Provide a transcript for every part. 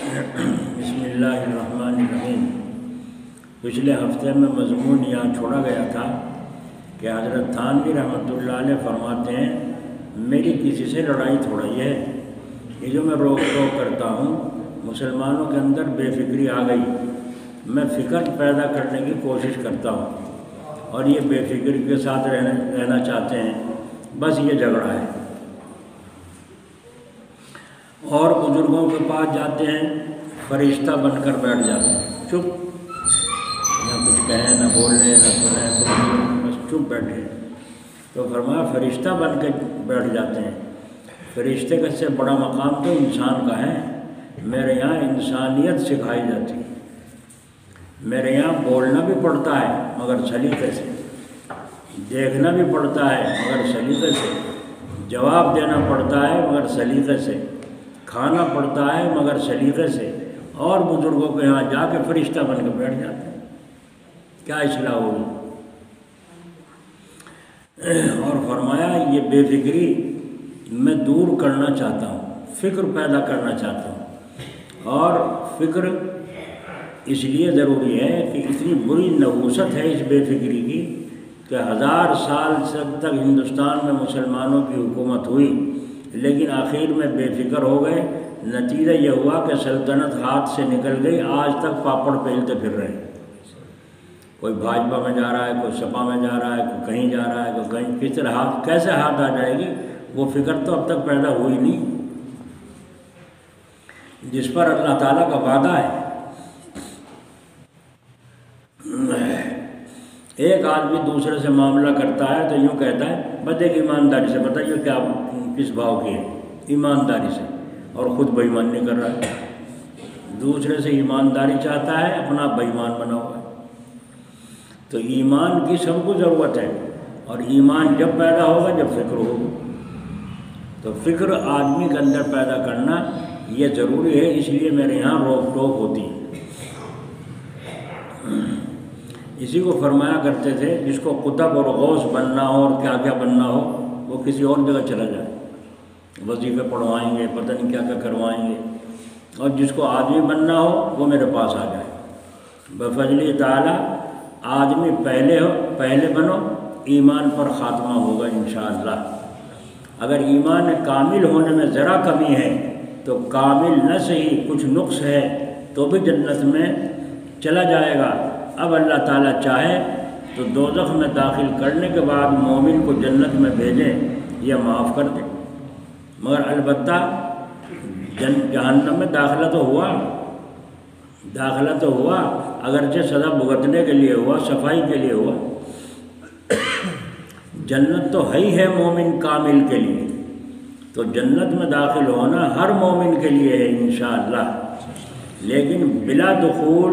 بسم اللہ الرحمن الرحیم۔ پچھلے ہفتے میں مضمون یہاں چھوڑا گیا تھا کہ حضرت تھانوی رحمۃ اللہ علیہ فرماتے ہیں میری کسی سے لڑائی تھوڑی ہے، یہ جو میں روک ٹوک کرتا ہوں مسلمانوں کے اندر بے فکری آ گئی، میں فکر پیدا کرنے کی کوشش کرتا ہوں اور یہ بے فکری کے ساتھ رہنا چاہتے ہیں، بس یہ جھگڑا ہے۔ اور بزرگوں کے پاس جاتے ہیں فرشتہ بن کر بیٹھ جاتے ہیں، چپ، نہ کچھ کہیں نہ بولیں نہ سنیں، بس چپ بیٹھے۔ تو فرمایا فرشتہ بن کے بیٹھ جاتے ہیں۔ فرشتے کا سے بڑا مقام تو انسان کا ہے۔ میرے یہاں انسانیت سکھائی جاتی ہے، میرے یہاں بولنا بھی پڑتا ہے مگر سلیقے سے، دیکھنا بھی پڑتا ہے مگر سلیقے سے، جواب دینا پڑتا ہے مگر سلیقے سے، کھانا پڑتا ہے مگر سلیقے سے، اور بزرگوں کے یہاں جا کے فرشتہ بن کے بیٹھ جاتے ہیں۔ کیا اصلاح ہوگی؟ اور فرمایا یہ بے فکری میں دور کرنا چاہتا ہوں، فکر پیدا کرنا چاہتا ہوں، اور فکر اس لیے ضروری ہے کہ اتنی بری نحوست ہے اس بے فکری کی کہ 1000 سال تک ہندوستان میں مسلمانوں کی حکومت ہوئی، لیکن آخر میں بے فکر ہو گئے۔ نتیجہ یہ ہوا کہ سلطنت ہاتھ سے نکل گئی، آج تک پاپڑ پھیلتے پھر رہے ہیں۔ کوئی بھاجپا میں جا رہا ہے، کوئی سپا میں جا رہا ہے، کوئی کہیں جا رہا ہے، کوئی کہیں، کس طرح کیسے ہاتھ آ جائے گی؟ وہ فکر تو اب تک پیدا ہوئی نہیں جس پر اللہ تعالیٰ کا وعدہ ہے۔ ایک آدمی دوسرے سے معاملہ کرتا ہے تو یوں کہتا ہے بس ایک ایمانداری سے بتائیے کیا کس بھاؤ کی ہے، ایمانداری سے، اور خود بے ایمان نہیں کر رہا ہے، دوسرے سے ایمانداری چاہتا ہے، اپنا بے ایمان بنا ہوا ہے۔ تو ایمان کی سب کو ضرورت ہے، اور ایمان جب پیدا ہوگا جب فکر ہوگا۔ تو فکر آدمی کے اندر پیدا کرنا یہ ضروری ہے، اس لیے میرے یہاں روک ٹوک ہوتی ہے۔ اسی کو فرمایا کرتے تھے جس کو قطب اور غوث بننا ہو اور کیا کیا بننا ہو وہ کسی اور جگہ چلا جائے، وظیفے پڑھوائیں گے، پتہ نہیں کیا کیا کروائیں گے، اور جس کو آدمی بننا ہو وہ میرے پاس آ جائے۔ بفضل تعالیٰ آدمی پہلے بنو، ایمان پر خاتمہ ہوگا انشاءاللہ۔ اگر ایمان کامل ہونے میں ذرا کمی ہے تو کامل نہ صحیح کچھ نقص ہے تو بھی جنت میں چلا جائے گا۔ اب اللہ تعالیٰ چاہے تو دوزخ میں داخل کرنے کے بعد مومن کو جنت میں بھیجیں یا معاف کر دیں، مگر البتہ جہنم میں داخلہ تو ہوا، اگرچہ سزا بھگتنے کے لیے ہوا، صفائی کے لیے ہوا۔ جنت تو ہے مومن کامل کے لیے، تو جنت میں داخل ہونا ہر مومن کے لیے ہے انشاءاللہ، لیکن بلا دخول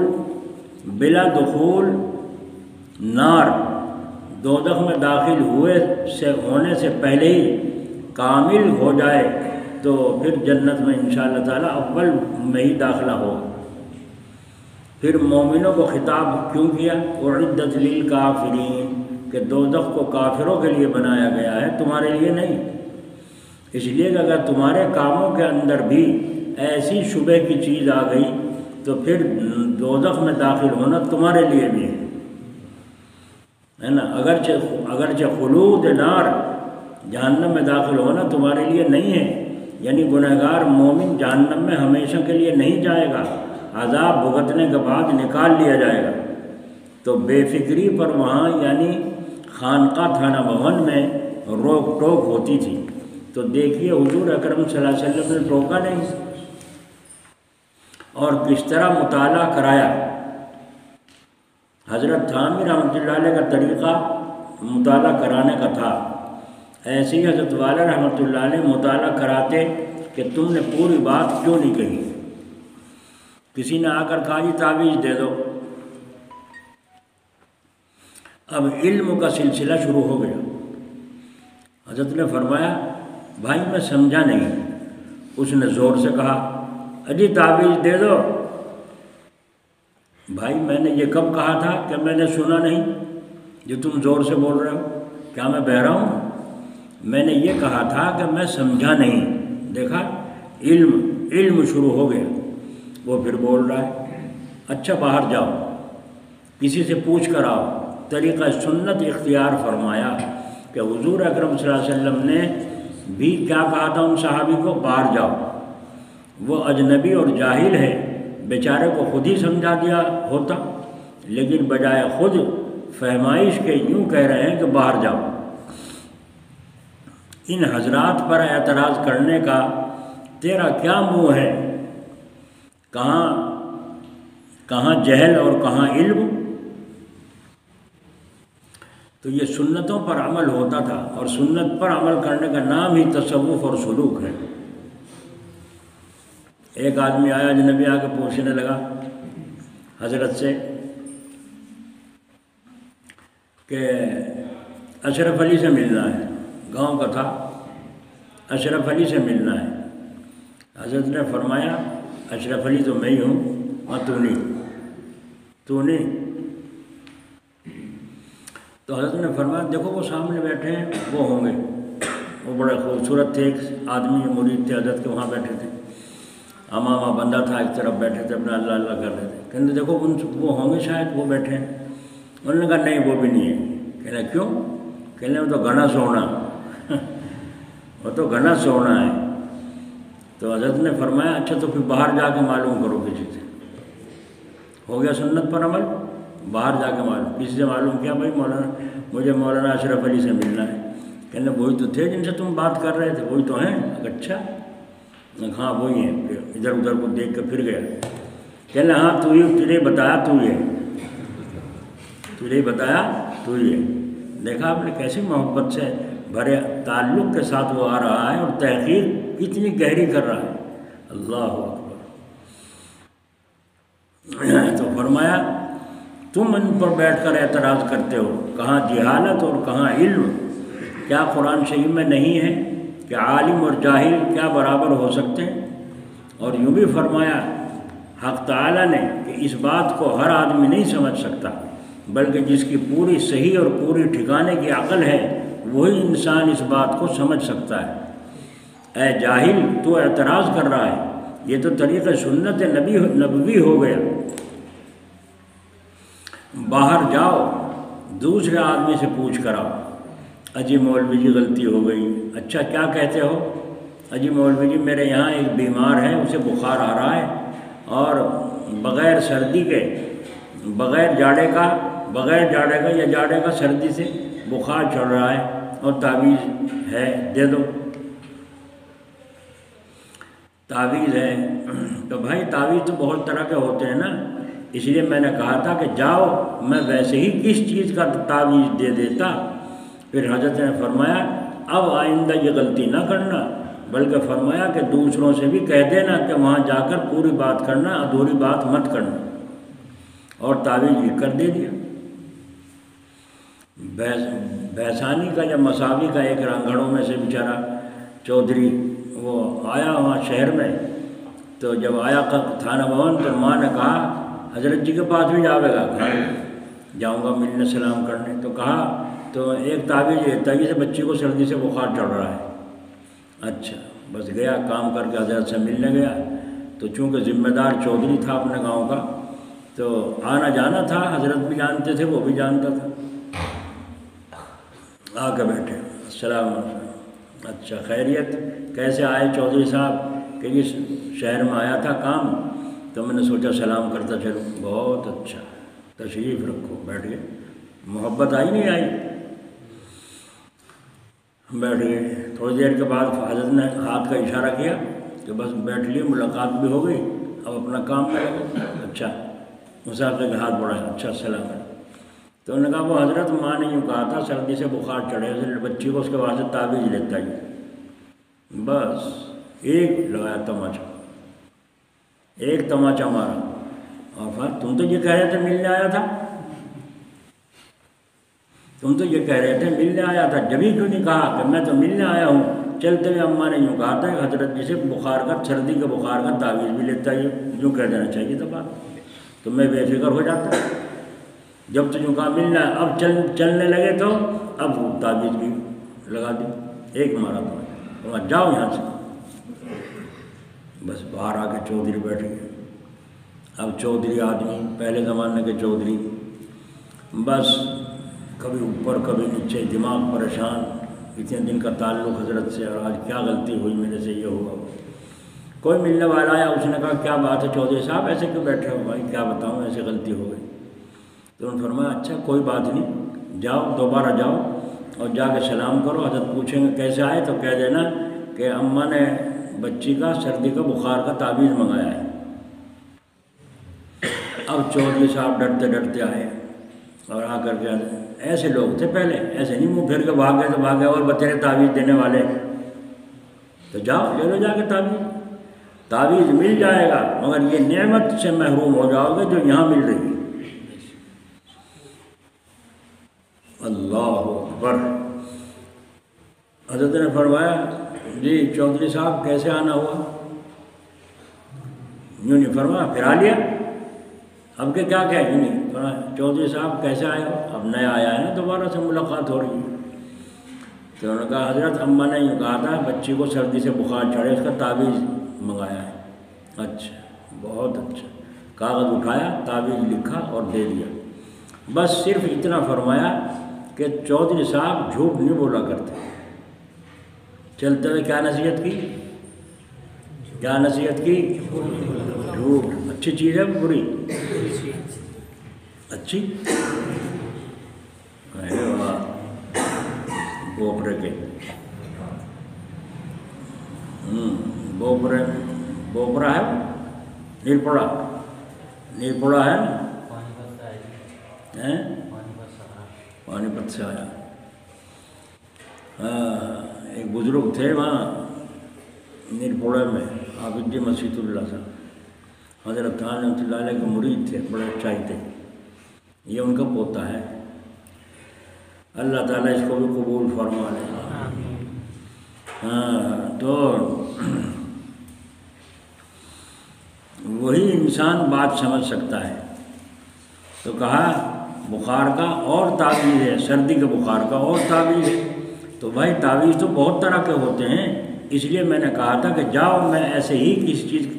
نار، دوزخ میں داخل ہونے سے پہلے ہی کامل ہو جائے تو پھر جنت میں انشاءاللہ تعالیٰ اول میں ہی داخلہ ہوگا۔ پھر مومنوں کو خطاب کیوں کیا؟ اعدت للکافرین، کہ دوزخ کو کافروں کے لیے بنایا گیا ہے، تمہارے لیے نہیں۔ اس لیے کہ اگر تمہارے کاموں کے اندر بھی ایسی شبہ کی چیز آ گئی تو پھر دوزخ میں داخل ہونا تمہارے لیے بھی ہے نا۔ اگرچہ خلود نار، جہنم میں داخل ہونا تمہارے لیے نہیں ہے، یعنی گنہگار مومن جہنم میں ہمیشہ کے لیے نہیں جائے گا، عذاب بھگتنے کے بعد نکال لیا جائے گا۔ تو بے فکری پر وہاں یعنی خانقاہ تھانہ بھون میں روک ٹوک ہوتی تھی۔ تو دیکھیے حضور اکرم صلی اللہ علیہ وسلم نے ٹوکا نہیں، اور کس طرح مطالعہ کرایا۔ حضرت تھانوی رحمۃ اللہ علیہ کا طریقہ مطالعہ کرانے کا تھا، ایسے ہی حضرت والا رحمۃ اللہ علیہ مطالعہ کراتے کہ تم نے پوری بات کیوں نہیں کہی۔ کسی نے آ کر کہا جی تعویذ دے دو، اب علم کا سلسلہ شروع ہو گیا۔ حضرت نے فرمایا بھائی میں سمجھا نہیں۔ اس نے زور سے کہا اجی تعویذ دے دو۔ بھائی میں نے یہ کب کہا تھا کہ میں نے سنا نہیں جو تم زور سے بول رہے ہو؟ کیا میں بہرا ہوں؟ میں نے یہ کہا تھا کہ میں سمجھا نہیں۔ دیکھا علم شروع ہو گیا۔ وہ پھر بول رہا ہے اچھا باہر جاؤ، کسی سے پوچھ کر آؤ۔ طریقہ سنت اختیار فرمایا کہ حضور اکرم صلی اللہ علیہ وسلم نے بھی کیا کہا تھا ان صحابی کو، باہر جاؤ۔ وہ اجنبی اور جاہل ہے، بیچارے کو خود ہی سمجھا دیا ہوتا، لیکن بجائے خود فہمائش کے یوں کہہ رہے ہیں کہ باہر جاؤ۔ ان حضرات پر اعتراض کرنے کا تیرا کیا منہ ہے؟ کہاں جہل اور کہاں علم؟ تو یہ سنتوں پر عمل ہوتا تھا، اور سنت پر عمل کرنے کا نام ہی تصوف اور سلوک ہے۔ ایک آدمی آیا، اجنبی آ کے پوچھنے لگا حضرت سے کہ اشرف علی سے ملنا ہے، گاؤں کا تھا، اشرف علی سے ملنا ہے۔ حضرت نے فرمایا اشرف علی تو میں ہی ہوں، اور تو نہیں۔ تو حضرت نے فرمایا دیکھو وہ سامنے بیٹھے ہیں، وہ ہوں گے۔ وہ بڑے خوبصورت تھے، ایک آدمی مرید تھے حضرت کے، وہاں بیٹھے تھے، امامہ بندہ تھا، ایک طرف بیٹھے تھے، اپنا اللہ اللہ کر رہے تھے۔ کہتے دیکھو وہ ہوں گے شاید، وہ بیٹھے ہیں۔ انہوں نے کہا نہیں وہ بھی نہیں ہے۔ کہنا کیوں؟ کہنے وہ تو گھنا سونا وہ تو گھنا سونا ہے۔ تو حضرت نے فرمایا اچھا تو پھر باہر جا کے معلوم کرو کسی سے۔ ہو گیا سنت پر عمل، باہر جا کے معلوم، کسی سے معلوم کیا بھائی مجھے مولانا اشرف علی سے ملنا ہے۔ کہنے وہی تو تھے جن سے تم بات کر رہے تھے، وہی تو ہیں۔ اچھا ہاں وہی ہیں۔ پھر ادھر ادھر کو دیکھ کے پھر گیا۔ کہنے ہاں تجھے بتایا تو یہ دیکھا آپ نے کیسی محبت سے بھرے تعلق کے ساتھ وہ آ رہا ہے، اور تحقیق اتنی گہری کر رہا ہے۔ اللہ اکبر۔ تو فرمایا تم ان پر بیٹھ کر اعتراض کرتے ہو، کہاں جہالت اور کہاں علم؟ کیا قرآن شریف میں نہیں ہے کہ عالم اور جاہل کیا برابر ہو سکتے ہیں؟ اور یوں بھی فرمایا حق تعالیٰ نے کہ اس بات کو ہر آدمی نہیں سمجھ سکتا، بلکہ جس کی پوری صحیح اور پوری ٹھکانے کی عقل ہے وہی انسان اس بات کو سمجھ سکتا ہے۔ اے جاہل تو اعتراض کر رہا ہے، یہ تو طریقہ سنت نبوی ہو گیا۔ باہر جاؤ، دوسرے آدمی سے پوچھ کر آؤ۔ اجی مولوی جی غلطی ہو گئی۔ اچھا کیا کہتے ہو؟ اجی مولوی جی میرے یہاں ایک بیمار ہے، اسے بخار آ رہا ہے، اور بغیر سردی کے، بغیر جاڑے کا یا جاڑے کا سردی سے بخار چڑھ رہا ہے، اور تعویذ ہے دے دو۔ تعویذ ہے تو بھائی تعویذ تو بہت طرح کے ہوتے ہیں نا، اس لیے میں نے کہا تھا کہ جاؤ میں ویسے ہی کس چیز کا تعویذ دے دیتا۔ پھر حضرت نے فرمایا اب آئندہ یہ غلطی نہ کرنا، بلکہ فرمایا کہ دوسروں سے بھی کہہ دینا کہ وہاں جا کر پوری بات کرنا، ادھوری بات مت کرنا، اور تعویذ لکھ کر دے دیا۔ بھیسانی کا یا مساوی کا ایک رنگڑوں میں سے بیچارہ چودھری وہ آیا وہاں شہر میں، تو جب آیا تھانہ بھون تو ماں نے کہا حضرت جی کے پاس بھی جاوے گا؟ کہا جاؤں گا ملنے سلام کرنے۔ تو کہا تو ایک تعویذ یہ تاکہ سے بچی کو سردی سے بخار چڑھ رہا ہے۔ اچھا بس گیا کام کر کے حضرت سے ملنے گیا، تو چونکہ ذمہ دار چودھری تھا اپنے گاؤں کا، تو آنا جانا تھا، حضرت بھی جانتے تھے وہ بھی جانتا تھا۔ آ کے بیٹھے السلام علیکم، اچھا خیریت، کیسے آئے چودھری صاحب؟ کہ اس شہر میں آیا تھا کام، تو میں نے سوچا سلام کرتا چلوں۔ بہت اچھا، تشریف رکھو، بیٹھ گئے۔ محبت آئی نہیں آئی؟ بیٹھ گئے۔ تھوڑی دیر کے بعد حضرت نے ہاتھ کا اشارہ کیا کہ بس بیٹھ لیے، ملاقات بھی ہو گئی، اب اپنا کام میں لگے۔ اچھا مسافر کے ہاتھ بڑھایا، اچھا السلام علیکم۔ تو انہوں نے کہا وہ حضرت ماں نے یوں کہا تھا سردی سے بخار چڑھے، بچی کو اس کے بعد سے تعویذ لیتا ہی، بس ایک لگایا تماچا، ایک تماچا مارا، اور پھر تم تو یہ کہہ رہے تھے ملنے آیا تھا، جبھی کیوں نہیں کہا کہ میں تو ملنے آیا ہوں؟ چلتے ہوئے اماں نے یوں کہا تھا کہ حضرت جی سے بخار کا، سردی کے بخار کا تعویذ بھی لیتا ہی، یوں کہہ دینا چاہیے تھا بات، تو میں بے فکر ہو جاتا۔ جب تو یوں کہا ملنا ہے، اب چلنے لگے تو اب تعویذ بھی لگا دی، ایک مارا تو جاؤ یہاں سے۔ بس باہر آ کے چودھری بیٹھ گئے، اب چودھری آدمی، پہلے زمانے کے چودھری، بس کبھی اوپر کبھی نیچے، دماغ پریشان، اتنے دن کا تعلق حضرت سے، اور آج کیا غلطی ہوئی میرے سے، یہ ہوا۔ کوئی ملنے والا آیا، اس نے کہا کیا بات ہے چودھری صاحب ایسے کیوں بیٹھے ہو؟ بھائی کیا بتاؤں، ایسے غلطی ہو گئی۔ تو انہوں نے فرمایا اچھا کوئی بات نہیں، جاؤ دوبارہ جاؤ اور جا کے سلام کرو، حضرت پوچھیں گے کیسے آئے تو کہہ دینا کہ اماں نے بچی کا سردی کا بخار کا تعویذ منگایا ہے۔ اب چودھری صاحب ڈرتے ڈرتے آئے اور آ کر کے ایسے لوگ تھے پہلے، ایسے نہیں منہ پھیر کے بھاگ گئے تو بھاگ گئے، اور بتیرے تعویذ دینے والے، تو جاؤ لے لو جا کے تعویذ مل جائے گا، مگر یہ نعمت سے محروم ہو جاؤ گے جو یہاں مل رہی ہے۔ اللہ اکبر۔ حضرت نے فرمایا جی چودھری صاحب کیسے آنا ہوا؟ یوں نہیں فرمایا پھر آ لیا، اب کہ کیا کہہ نہیں فرمایا چودھری صاحب کیسے آئے ہو؟ اب نیا آیا ہے نا، دوبارہ سے ملاقات ہو رہی ہے۔ تو انہوں نے کہا حضرت اماں نے یوں کہا تھا بچی کو سردی سے بخار چڑھے، اس کا تعویذ منگایا ہے۔ اچھا بہت اچھا، کاغذ اٹھایا، تعویذ لکھا اور دے دیا۔ بس صرف اتنا فرمایا کہ چودھری صاحب جھوٹ نہیں بولا کرتے۔ چلتے ہوئے کیا نصیحت کی؟ کیا نصیحت کی؟ جھوٹ اچھی چیز ہے بری؟ اچھی؟ بوپرے کے بوپرا ہے، نیرپڑا ہے نا، پانی پت سے آیا۔ ایک بزرگ تھے وہاں نیرپوڑے میں، عابد جی مسیح اللہ صاحب، حضرت خان رحمۃ اللہ علیہ کے مرید تھے، بڑے اچھائی تھے، یہ ان کا پوتا ہے۔ اللہ تعالیٰ اس کو بھی قبول فرما لے۔ تو وہی انسان بات سمجھ سکتا ہے۔ تو کہا بخار کا اور تعویذ ہے، سردی کے بخار کا اور تعویذ ہے۔ تو بھائی تعویذ تو بہت طرح کے ہوتے ہیں، اس لیے میں نے کہا تھا کہ جاؤ میں ایسے ہی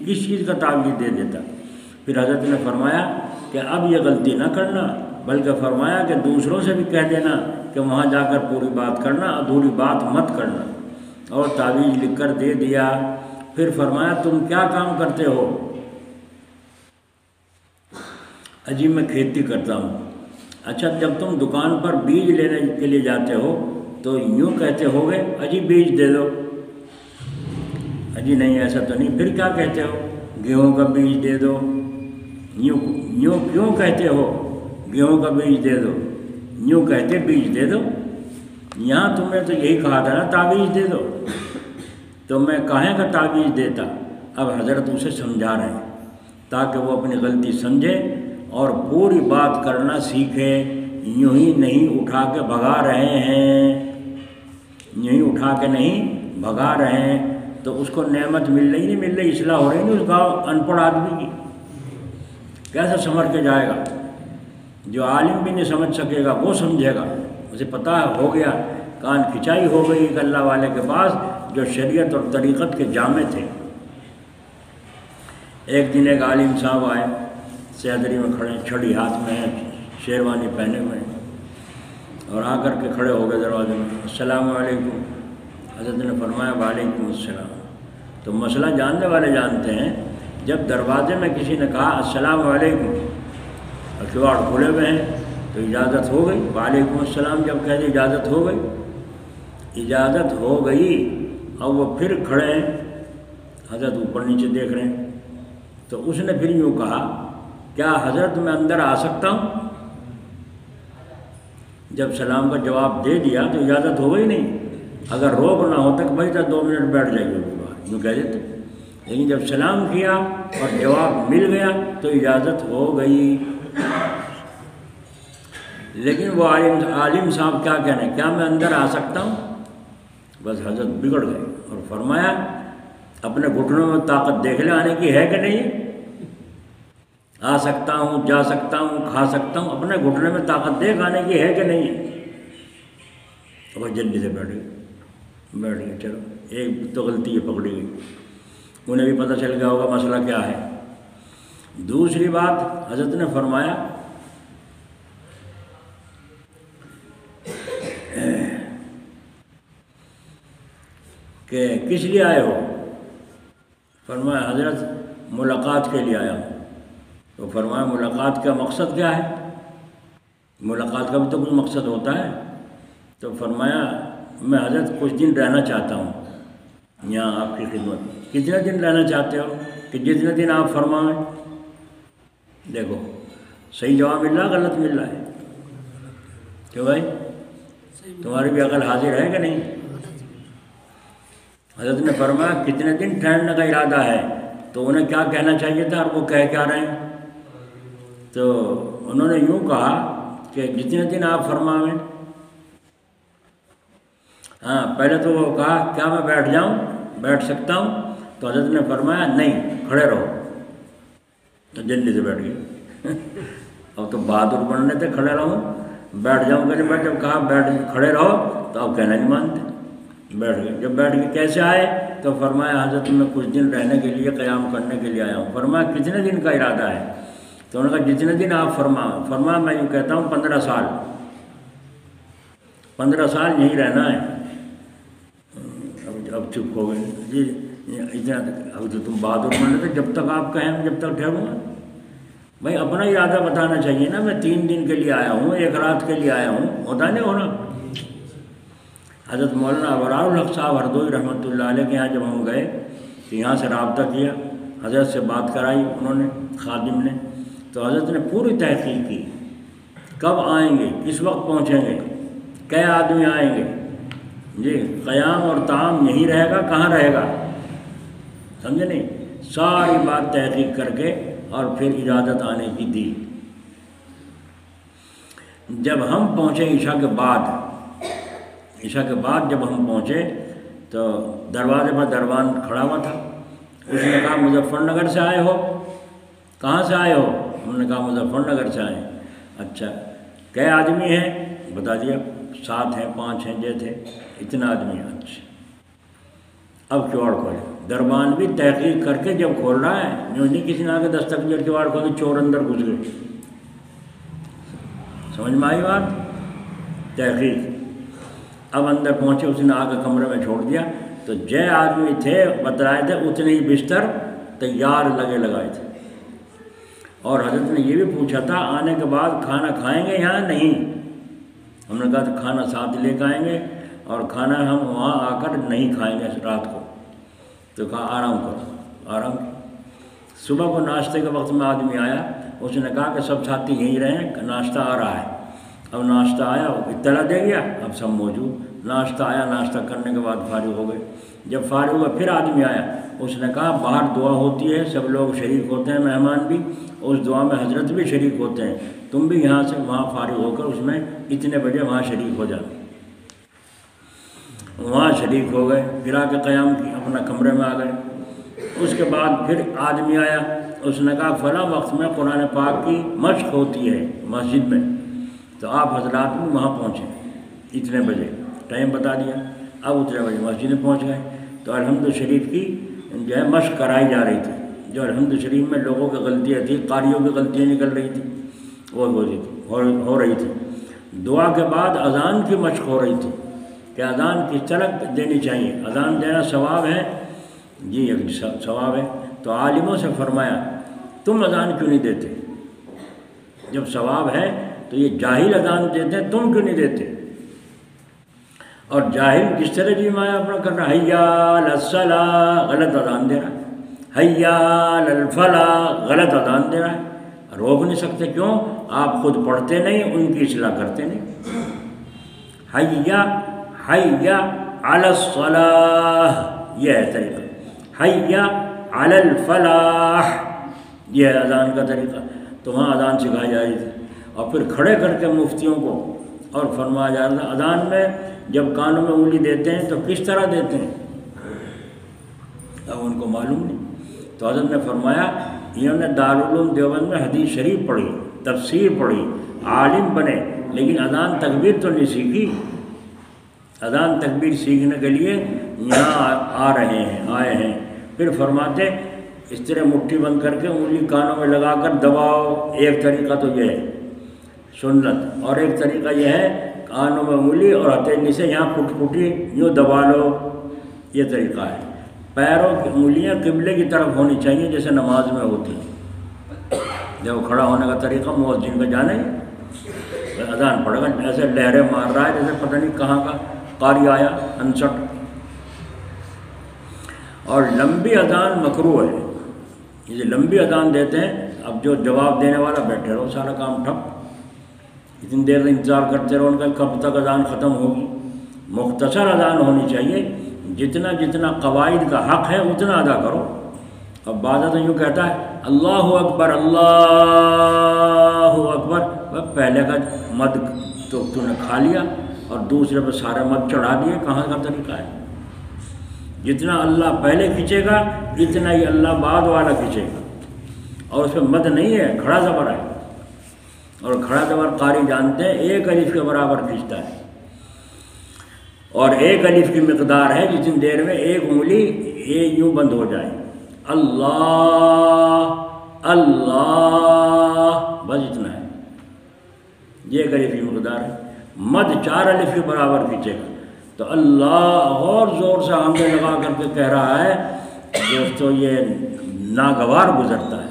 کس چیز کا تعویذ دے دیتا۔ پھر حضرت نے فرمایا کہ اب یہ غلطی نہ کرنا، بلکہ فرمایا کہ دوسروں سے بھی کہہ دینا کہ وہاں جا کر پوری بات کرنا، ادھوری بات مت کرنا، اور تعویذ لکھ کر دے دیا۔ پھر فرمایا تم کیا کام کرتے ہو؟ اجی میں کھیتی کرتا ہوں۔ اچھا جب تم دکان پر بیج لینے کے لیے جاتے ہو تو یوں کہتے ہو گے اجی بیج دے دو؟ اجی نہیں ایسا تو نہیں، پھر کیا کہتے ہو؟ گیہوں کا بیج دے دو۔ یوں کیوں کہتے ہو گیہوں کا بیج دے دو؟ یوں کہتے بیج دے دو۔ یہاں تم نے تو یہی کہا تھا نا تعویذ دے دو، تو میں کاہے کا تعویذ دیتا؟ اب حضرت اسے سمجھا رہے ہیں تاکہ وہ اپنی غلطی سمجھے اور پوری بات کرنا سیکھے۔ یوں ہی نہیں اٹھا کے بھگا رہے ہیں، یوں ہی اٹھا کے نہیں بھگا رہے ہیں، تو اس کو نعمت مل رہی نہیں مل رہی، اصلاح ہو رہی نہیں اس گاؤں ان پڑھ آدمی کی، کیسے سنور کے جائے گا؟ جو عالم بھی نہیں سمجھ سکے گا وہ سمجھے گا، اسے پتہ ہو گیا، کان کھچائی ہو گئی ایک اللہ والے کے پاس جو شریعت اور طریقت کے جامع تھے۔ ایک دن ایک عالم صاحب آئے، سیدری میں کھڑے، چھڑی ہاتھ میں ہے، شیروانی پہنے ہوئے، اور آ کر کے کھڑے ہو گئے دروازے میں، السلام علیکم۔ حضرت نے فرمایا وعلیکم السلام۔ تو مسئلہ جاننے والے جانتے ہیں، جب دروازے میں کسی نے کہا السلام علیکم اور کواڑ کھلے ہوئے ہیں تو اجازت ہو گئی، وعلیکم السلام جب کہہ دی اجازت ہو گئی، اجازت ہو گئی۔ اور وہ پھر کھڑے ہیں، حضرت اوپر نیچے دیکھ رہے ہیں، تو اس نے پھر یوں کہا کیا حضرت میں اندر آ سکتا ہوں؟ جب سلام کا جواب دے دیا تو اجازت ہو گئی نہیں، اگر روک نہ ہو تک بھائی تو 2 منٹ بیٹھ جائے گی یوں کہہ دیتے، لیکن جب سلام کیا اور جواب مل گیا تو اجازت ہو گئی۔ لیکن وہ عالم صاحب کیا کہہ رہے ہیں، کیا میں اندر آ سکتا ہوں؟ بس حضرت بگڑ گئے اور فرمایا اپنے گھٹنوں میں طاقت دیکھ لے آنے کی ہے کہ نہیں؟ آ سکتا ہوں، جا سکتا ہوں، کھا سکتا ہوں، اپنے گھٹنے میں طاقت دیکھ آنے کی ہے کہ نہیں؟ وہ جلدی سے بیٹھ گئے، چلو ایک تو غلطی یہ پکڑی گئی، انہیں بھی پتہ چل گیا ہوگا مسئلہ کیا ہے۔ دوسری بات حضرت نے فرمایا کہ کس لیے آئے ہو؟ فرمایا حضرت ملاقات کے لیے آیا ہوں۔ تو فرمایا ملاقات کا مقصد کیا ہے؟ ملاقات کا بھی تو کوئی مقصد ہوتا ہے۔ تو فرمایا میں حضرت کچھ دن رہنا چاہتا ہوں یہاں آپ کی خدمت میں۔ کتنے دن رہنا چاہتے ہو؟ کہ جتنے دن آپ فرمائیں۔ دیکھو صحیح جواب مل رہا، غلط مل رہا ہے؟ کیوں بھائی تمہاری بھی عقل حاضر ہے کہ نہیں؟ حضرت نے فرمایا کتنے دن ٹھہرنے کا ارادہ ہے؟ تو انہیں کیا کہنا چاہیے تھا اور وہ کہہ کیا رہے ہیں؟ تو انہوں نے یوں کہا کہ جتنے دن آپ فرمائیں۔ ہاں پہلے تو وہ کہا کیا میں بیٹھ جاؤں، بیٹھ سکتا ہوں؟ تو حضرت نے فرمایا نہیں، کھڑے رہو۔ تو جلدی سے بیٹھ گئے۔ اب تو بہادر بننے تھے، کھڑے رہو، بیٹھ جاؤں کہ نہیں بیٹھ۔ جب کہا بیٹھ کھڑے رہو تو اب کہنا نہیں مانتے، بیٹھ گئے۔ جب بیٹھ کے کیسے آئے؟ تو فرمایا حضرت میں کچھ دن رہنے کے لیے، قیام کرنے کے لیے آیا ہوں۔ فرمایا کتنے دن کا ارادہ ہے؟ تو انہوں نے کہا جتنے دن آپ فرمائیں۔ فرمایا میں یوں کہتا ہوں 15 سال، 15 سال یہیں رہنا ہے۔ اب چپ ہو گئے جی اتنا، اب تو تم بہادر بن رہے تھے، جب تک آپ کہیں جب تک ٹھہروں گا۔ بھائی اپنا ارادہ بتانا چاہیے نا، میں 3 دن کے لیے آیا ہوں، 1 رات کے لیے آیا ہوں، ہوتا نہیں ہونا۔ حضرت مولانا ابرار الحق صاحب ہردوئی رحمۃ اللہ علیہ کے یہاں جب ہم گئے تو یہاں سے رابطہ کیا، حضرت سے بات کرائی انہوں نے، خادم نے۔ تو حضرت نے پوری تحقیق کی، کب آئیں گے، کس وقت پہنچیں گے، کئے آدمی آئیں گے، جی قیام اور طعام یہی رہے گا، کہاں رہے گا، سمجھے نہیں؟ ساری بات تحقیق کر کے اور پھر اجازت آنے کی دی۔ جب ہم پہنچے عشاء کے بعد جب ہم پہنچے تو دروازے پر دربان کھڑا ہوا تھا۔ اس نے کہا مظفر نگر سے آئے ہو؟ کہاں سے آئے ہو؟ ہم نے کہا مظفر نگر سے آئے ہیں۔ اچھا کئے آدمی ہیں؟ بتا دیا 7 ہیں، 5 ہیں، یہ تھے، اتنا آدمی ہیں۔ اچھا اب کیواڑ کھولے۔ دربان بھی تحقیق کر کے جب کھول رہا ہے، جو نہیں کسی نے آ کے دستک دیا کیواڑ کھول کے چور اندر گھس گئے۔ سمجھ میں آئی بات؟ تحقیق۔ اب اندر پہنچے، اس نے آ کے کمرے میں چھوڑ دیا۔ تو جے آدمی تھے بتلائے تھے اتنے ہی بستر تیار لگائے تھے۔ اور حضرت نے یہ بھی پوچھا تھا آنے کے بعد کھانا کھائیں گے یا نہیں؟ ہم نے کہا تو کھانا ساتھ لے کے آئیں گے، اور کھانا ہم وہاں آ کر نہیں کھائیں گے رات کو۔ تو کہا آرام کرو، آرام۔ صبح کو ناشتے کے وقت میں آدمی آیا، اس نے کہا کہ سب ساتھی یہیں رہیں، ناشتہ آ رہا ہے۔ اب ناشتہ آیا، اطلاع دے گیا، اب سب موجود۔ ناشتہ آیا، ناشتہ کرنے کے بعد فارغ ہو گئے۔ جب فارغ ہوئے پھر آدمی آیا، اس نے کہا باہر دعا ہوتی ہے، سب لوگ شریک ہوتے ہیں، مہمان بھی، اس دعا میں حضرت بھی شریک ہوتے ہیں، تم بھی یہاں سے وہاں فارغ ہو کر اس میں اتنے بجے وہاں شریک ہو جاؤ۔ وہاں شریک ہو گئے، پھر آ کے قیام کی، اپنا کمرے میں آ گئے۔ اس کے بعد پھر آدمی آیا، اس نے کہا فلاں وقت میں قرآن پاک کی مشق ہوتی ہے مسجد میں، تو آپ حضرات بھی وہاں پہنچیں اتنے بجے، ٹائم بتا دیا۔ اب اتنے بجے مسجد میں پہنچ گئے تو الحمد شریف کی جو ہے مشق کرائی جا رہی تھی۔ جو الحمد شریف میں لوگوں کی غلطیاں تھیں، قاریوں کی غلطیاں نکل رہی تھیں، وہ ہو رہی تھی۔ دعا کے بعد اذان کی مشق ہو رہی تھی کہ اذان کس طرح دینی چاہیے، اذان دینا ثواب ہے، جی ثواب ہے۔ تو عالموں سے فرمایا تم اذان کیوں نہیں دیتے؟ جب ثواب ہے تو یہ جاہل اذان دیتے ہیں، تم کیوں نہیں دیتے؟ اور جاہل کس طرح جی مایا اپنا کر رہا ہے، حی علی الصلاۃ، غلط اذان دے رہا ہے، حی علی الفلاح، غلط اذان دے رہا ہے۔ روک نہیں سکتے، کیوں؟ آپ خود پڑھتے نہیں، ان کی اصلاح کرتے نہیں۔ حی علی الصلاۃ یہ ہے طریقہ، حی علی الفلاح یہ ہے اذان کا طریقہ۔ تو وہاں اذان سکھائی جا رہی تھی، اور پھر کھڑے کر کے مفتیوں کو اور فرمایا جا رہا تھا اذان میں جب کانوں میں انگلی دیتے ہیں تو کس طرح دیتے ہیں، اب ان کو معلوم نہیں۔ تو حضرت نے فرمایا انہوں نے دارالعلوم دیوبند میں حدیث شریف پڑھی، تفسیر پڑھی، عالم بنے، لیکن اذان تکبیر تو نہیں سیکھی۔ اذان تکبیر سیکھنے کے لیے یہاں آئے ہیں۔ پھر فرماتے اس طرح مٹھی بند کر کے انگلی کانوں میں لگا کر دباؤ، ایک طریقہ تو یہ ہے سنت، اور ایک طریقہ یہ ہے کانوں میں انگلی اور ہتھیلی سے یہاں پھٹی یوں دبا لو، یہ طریقہ ہے۔ پیروں کی انگلیاں قبلے کی طرف ہونی چاہیے جیسے نماز میں ہوتی ہیں۔ جب کھڑا ہونے کا طریقہ مؤذن کا جانے، اذان پڑے گا ایسے لہریں مار رہا ہے جیسے پتہ نہیں کہاں کا قاری آیا انسٹ۔ اور لمبی اذان مکروہ ہے، یہ لمبی اذان دیتے ہیں، اب جو جواب دینے والا بیٹھے رہو، سارا کام ٹھپ، اتنی دیر سے انتظار کرتے رہو ان کا کب تک اذان ختم ہوگی۔ مختصر اذان ہونی چاہیے، جتنا جتنا قواعد کا حق ہے اتنا ادا کرو۔ اب بعض تو یوں کہتا ہے اللہ اکبر اللہ اکبر، پہلے کا مد تو نے کھا لیا اور دوسرے پہ سارے مد چڑھا دیے، کہاں کا طریقہ ہے؟ جتنا اللہ پہلے کھینچے گا اتنا ہی اللہ بعد والا کھینچے گا، اور اس پہ مد نہیں ہے، کھڑا زبر ہے، اور کھڑا زبر قاری جانتے ہیں ایک الف کے برابر کھینچتا ہے، اور ایک الف کی مقدار ہے جتنی دیر میں ایک انگلی یہ یوں بند ہو جائے، اللہ اللہ، بس اتنا ہے، یہ ایک الف کی مقدار ہے۔ مد 4 الف کے برابر کھینچے گا تو اللہ اور زور سے آنکھیں لگا کر کے کہہ رہا ہے دوستو یہ ناگوار گزرتا ہے،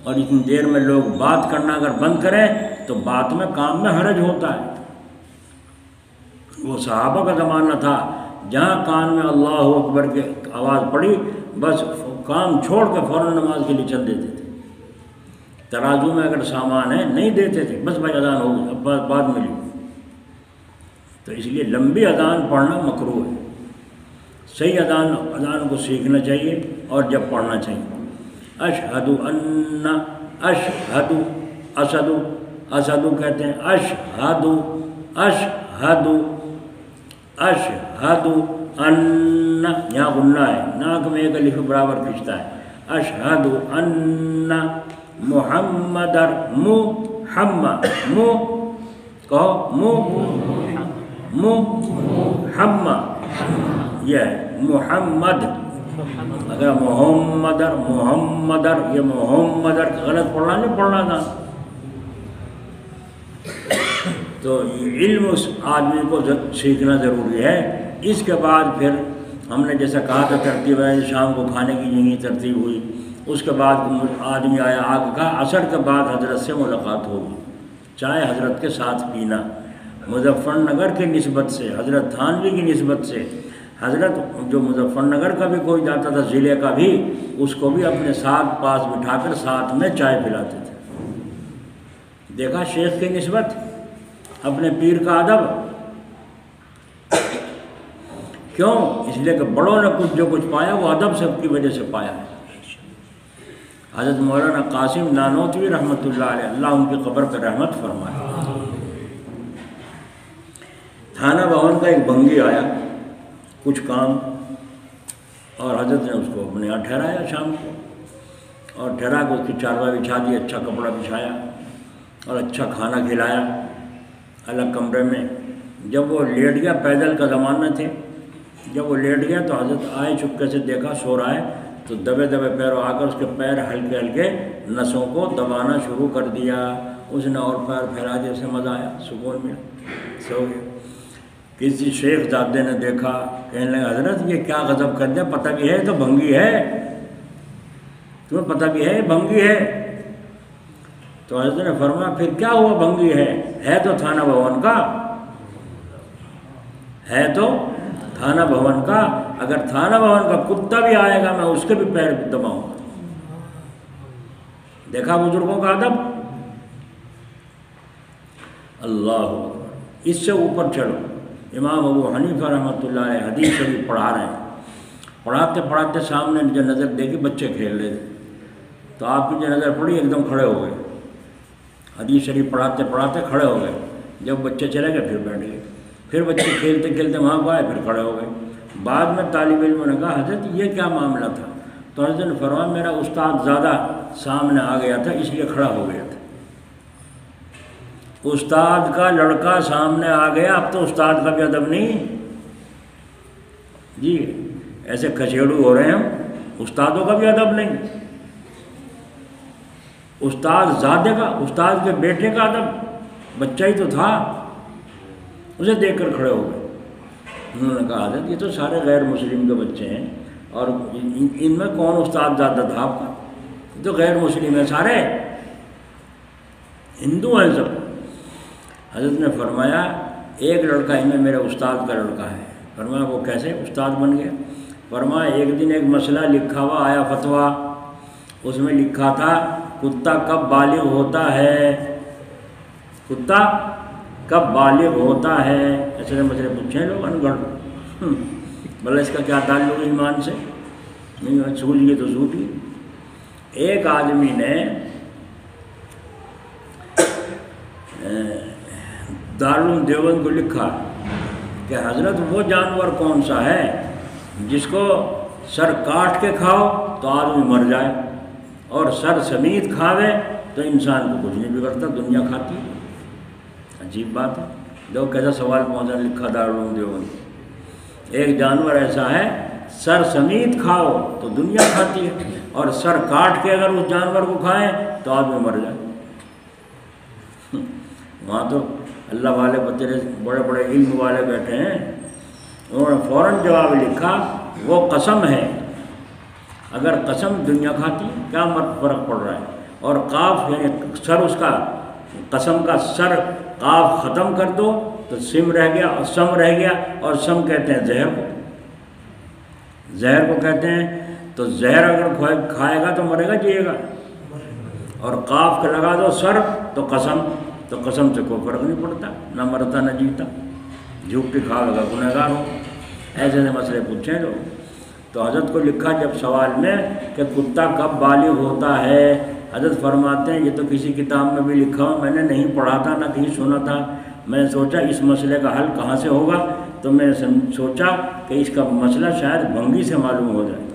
اور اتنی دیر میں لوگ بات کرنا اگر بند کریں تو بات میں کام میں حرج ہوتا ہے۔ وہ صحابہ کا زمانہ تھا جہاں کان میں اللہ اکبر کی آواز پڑی بس کام چھوڑ کے فوراً نماز کے لیے چل دیتے تھے، ترازو میں اگر سامان ہے نہیں دیتے تھے، بس بھائی اذان ہو گئی اب بعد میں لی۔ تو اس لیے لمبی اذان پڑھنا مکروہ ہے، صحیح اذان کو سیکھنا چاہیے اور جب پڑھنا چاہیے۔ اشہد ان، اشہد، اسد، اسد کہتے ہیں، اشہد، اشہد، اشہد ان، یہاں غنہ ہے، ناک میں ایک الف برابر کھینچتا ہے، اشہد ان محمد، محمد، کہو محمد، یہ ہے محمد، اگر محمدر محمدر یہ محمدر غلط پڑھنا نہیں پڑھنا تھا۔ تو علم اس آدمی کو سیکھنا ضروری ہے۔ اس کے بعد پھر ہم نے جیسا کہا تھا ترتیب ہے، شام کو کھانے کی یہی ترتیب ہوئی، اس کے بعد آدمی آیا آگ کا، عصر کے بعد حضرت سے ملاقات ہوگی، چائے حضرت کے ساتھ پینا، مظفر نگر کی نسبت سے، حضرت تھانوی کی نسبت سے، حضرت جو مظفر نگر کا بھی کوئی جاتا تھا ضلع کا بھی، اس کو بھی اپنے ساتھ پاس بٹھا کر ساتھ میں چائے پلاتے تھے۔ دیکھا شیخ کی نسبت، اپنے پیر کا ادب، کیوں؟ اس لیے کہ بڑوں نے جو کچھ پایا وہ ادب سب کی وجہ سے پایا ہے۔ حضرت مولانا قاسم نانوتوی رحمۃ اللہ علیہ، اللہ ان کی قبر پر رحمت فرمائے۔ تھانہ بھون کا ایک بھنگی آیا کچھ کام، اور حضرت نے اس کو اپنے یہاں ٹھہرایا شام کو، اور ٹھہرا کے اس کی چارپائی بچھا دی، اچھا کپڑا بچھایا اور اچھا کھانا کھلایا الگ کمرے میں۔ جب وہ لیٹ گیا، پیدل کا زمانہ تھے، جب وہ لیٹ گیا تو حضرت آئے، چپکے سے دیکھا سو رہا ہے، تو دبے دبے پیروں آ کر اس کے پیر ہلکے ہلکے نسوں کو دبانا شروع کر دیا۔ اس نے اور پیر پھیلا دیا، اسے مزہ آیا، سکون ملا، سو گیا۔ کسی شیخ زادے نے دیکھا، کہنے لگا حضرت یہ کیا غضب کر دیا، پتہ بھی ہے تو بھنگی ہے، تمہیں پتہ بھی ہے بھنگی ہے؟ تو حضرت نے فرمایا پھر کیا ہوا، بھنگی ہے تو تھانہ بھون کا، ہے تو تھانہ بھون کا، اگر تھانہ بھون کا کتا بھی آئے گا میں اس کے بھی پیر دباؤں گا۔ دیکھا بزرگوں کا ادب، اللہ اکبر۔ اس سے اوپر چلو، امام ابو حنیفہ رحمۃ اللہ علیہ حدیث شریف پڑھا رہے ہیں، پڑھاتے پڑھاتے سامنے جو نظر دیکھی بچے کھیل رہے تھے، تو آپ کی جو نظر پڑی ایک دم کھڑے ہو گئے، حدیث شریف پڑھاتے پڑھاتے کھڑے ہو گئے، جب بچے چلے گئے پھر بیٹھ گئے، پھر بچے کھیلتے کھیلتے وہاں کو آئے پھر کھڑے ہو گئے۔ بعد میں طالب علموں نے کہا حضرت یہ کیا معاملہ تھا؟ تو حضرت نے فرمایا میرا استاد زیادہ سامنے آ گیا تھا اس لیے کھڑا ہو گیا تھا۔ استاد کا لڑکا سامنے آ گیا، اب تو استاد کا بھی ادب نہیں جی، ایسے کچیڑو ہو رہے ہیں ہم، استادوں کا بھی ادب نہیں۔ استاد زادے کا، استاد کے بیٹے کا ادب، بچہ ہی تو تھا، اسے دیکھ کر کھڑے ہو گئے۔ انہوں نے کہا حضرت یہ تو سارے غیر مسلم کے بچے ہیں، اور ان میں کون استاد زادہ تھا آپ کا؟ یہ تو غیر مسلم ہیں، سارے ہندو ہیں سب۔ حضرت نے فرمایا ایک لڑکا ان میں میرے استاد کا لڑکا ہے۔ فرمایا وہ کیسے استاد بن گیا؟ فرمایا ایک دن ایک مسئلہ لکھا ہوا آیا فتویٰ، اس میں لکھا تھا کتا کب بالغ ہوتا ہے، کتا کب بالغ ہوتا ہے، ایسے مسئلے پوچھیں لوگ ان گڑھ، بھلا اس کا کیا تعلق ہے ایمان سے؟ نہیں سوچ گئے تو سوچ گئے۔ ایک آدمی نے دارالعلوم دیوبند کو لکھا کہ حضرت وہ جانور کون سا ہے جس کو سر کاٹ کے کھاؤ تو آدمی مر جائے، اور سر سمیت کھاوے تو انسان کو کچھ نہیں بگڑتا، دنیا کھاتی ہے۔ عجیب بات ہے، لوگ کیسا سوال پہنچا لکھا دارالعلوم دیوبند، ایک جانور ایسا ہے سر سمیت کھاؤ تو دنیا کھاتی ہے، اور سر کاٹ کے اگر اس جانور کو کھائیں تو آدمی مر جائے۔ وہاں تو اللہ والے بڑے بڑے علم والے بیٹھے ہیں، انہوں نے فوراً جواب لکھا وہ قسم ہے، اگر قسم دنیا کھاتی کیا فرق پڑ رہا ہے، اور قاف یعنی سر اس کا قسم کا سر قاف ختم کر دو تو سم رہ گیا اور سم رہ گیا، اور سم کہتے ہیں زہر کو، زہر کو کہتے ہیں، تو زہر اگر کھائے گا تو مرے گا جیے گا، اور قاف کا لگا دو سر تو قسم سے کوئی فرق نہیں پڑتا، نہ مرتا نہ جیتا، جھوٹ کے کھاوے گا گنہگار ہو۔ ایسے مسئلے پوچھیں لوگ۔ تو حضرت کو لکھا جب سوال میں کہ کتا کب بالغ ہوتا ہے، حضرت فرماتے ہیں یہ تو کسی کتاب میں بھی لکھا ہو، میں نے نہیں پڑھا تھا نہ کہیں سنا تھا، میں نے سوچا اس مسئلے کا حل کہاں سے ہوگا، تو میں نے سوچا کہ اس کا مسئلہ شاید بھنگی سے معلوم ہو جائے،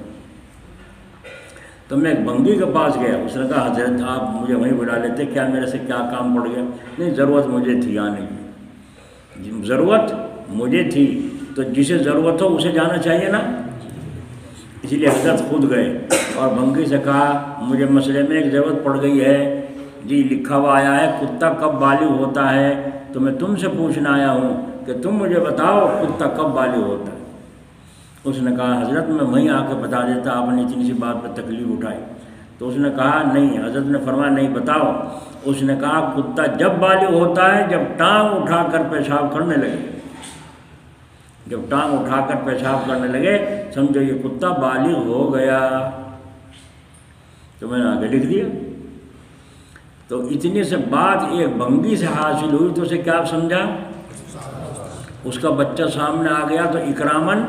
تو میں ایک بھنگی کے پاس گیا، اس نے کہا حضرت آپ مجھے وہیں بلا لیتے، کیا میرے سے کیا کام پڑ گیا؟ نہیں ضرورت مجھے تھی آنے کی، ضرورت مجھے تھی، تو جسے ضرورت ہو اسے جانا چاہیے نا، اسی لیے حضرت خود گئے اور بھنگی سے کہا مجھے مسئلے میں ایک ضرورت پڑ گئی ہے جی، لکھا ہوا آیا ہے کتا کب بالغ ہوتا ہے، تو میں تم سے پوچھنا آیا ہوں کہ تم مجھے بتاؤ کتا کب بالغ ہوتا ہے۔ اس نے کہا حضرت میں وہیں آ کے بتا دیتا، آپ نے اتنی سی بات پہ تکلیف اٹھائی۔ تو اس نے کہا نہیں، حضرت نے فرمایا نہیں بتاؤ۔ اس نے کہا کتا جب بالغ ہوتا ہے جب ٹانگ اٹھا کر پیشاب کرنے لگے، جب ٹانگ اٹھا کر پیشاب کرنے لگے سمجھو یہ کتا بالغ ہو گیا۔ تو میں نے آگے لکھ دیا۔ تو اتنے سے بات ایک بھنگی سے حاصل ہوئی تو اسے کیا سمجھا، اس کا بچہ سامنے آ گیا تو اکرامن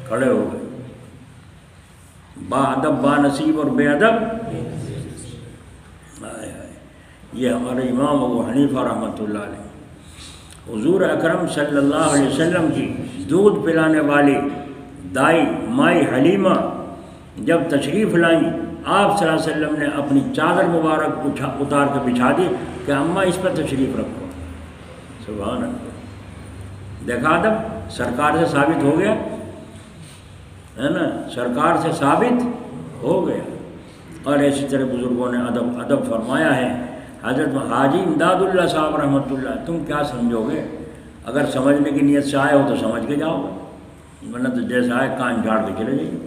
کھڑے ہو گئے، با ادب با نصیب اور بے ادب۔ یہ ہمارے امام ابو حنیفہ رحمۃ اللہ علیہ، حضور اکرم صلی اللہ علیہ وسلم کی دودھ پلانے والی دائی مائی حلیمہ جب تشریف لائیں، آپ صلی اللہ علیہ وسلم نے اپنی چادر مبارک اتار کے بچھا دی کہ اماں اس پر تشریف رکھو۔ سبحان اللہ، دیکھا ادب سرکار سے ثابت ہو گیا ہے نا، سرکار سے ثابت ہو گیا۔ اور اسی طرح بزرگوں نے ادب فرمایا ہے۔ حضرت حاجی امداد اللہ صاحب رحمۃ اللہ، تم کیا سمجھو گے، اگر سمجھنے کی نیت سے آئے ہو تو سمجھ کے جاؤ گے، ورنہ تو جیسے آئے کان جھاڑ کے چلے جائیے۔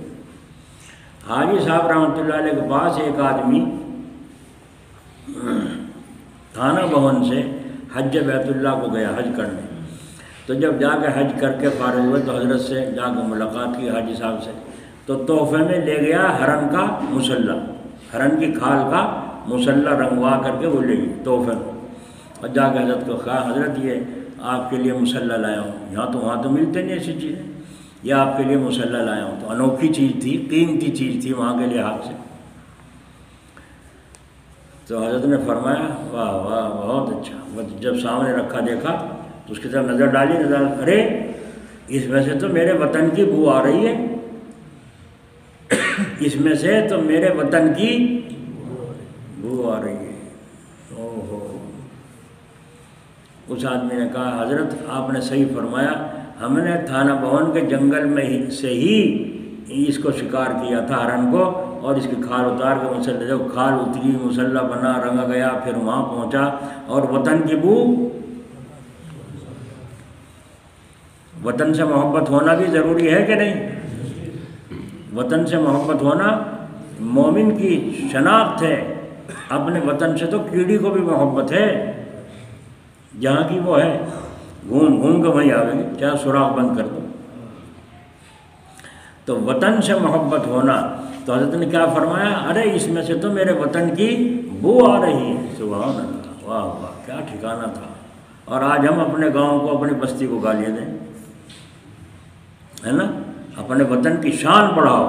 حاجی صاحب رحمۃ اللہ علیہ کے پاس ایک آدمی تھانہ بھون سے حج بیت اللہ کو گیا حج کرنے، تو جب جا کے حج کر کے فارغ ہوئے تو حضرت سے جا کے ملاقات کی حاجی صاحب سے، تو تحفے میں لے گیا ہرن کا مسلح، ہرن کی کھال کا مسلح رنگوا کر کے وہ لے گئی تحفے میں، اور جا کے حضرت کو کہا حضرت یہ آپ کے لیے مسلح لایا ہوں، یہاں تو وہاں تو ملتے نہیں ایسی چیزیں، یہ آپ کے لیے مسلح لایا ہوں۔ تو انوکھی چیز تھی، قیمتی چیز تھی وہاں کے لحاظ سے۔ تو حضرت نے فرمایا واہ واہ بہت اچھا، جب سامنے رکھا دیکھا تو اس کی طرف نظر ڈالی، نظر ارے اس میں سے تو میرے وطن کی بو آ رہی ہے، اس میں سے تو میرے وطن کی بو آ رہی ہے۔ اوہو، اس آدمی نے کہا حضرت آپ نے صحیح فرمایا، ہم نے تھانہ بھون کے جنگل میں سے ہی اس کو شکار کیا تھا ہرن کو، اور اس کی کھال اتار کے مسلح، جب کھال اتری مسلح بنا رنگا گیا، پھر وہاں پہنچا اور وطن کی بو، وطن سے محبت ہونا بھی ضروری ہے کہ نہیں؟ وطن سے محبت ہونا مومن کی شناخت ہے، اپنے وطن سے تو کیڑی کو بھی محبت ہے، جہاں کی وہ ہے گھوم گھوم کے وہیں آ گئی، چاہے سوراخ بند کر دو۔ تو وطن سے محبت ہونا، تو حضرت نے کیا فرمایا، ارے اس میں سے تو میرے وطن کی بو آ رہی ہے، سبحان اللہ، واہ واہ کیا ٹھکانہ تھا۔ اور آج ہم اپنے گاؤں کو، اپنی بستی کو گالیاں دیں، ہے نا؟ اپنے وطن کی شان بڑھاؤ،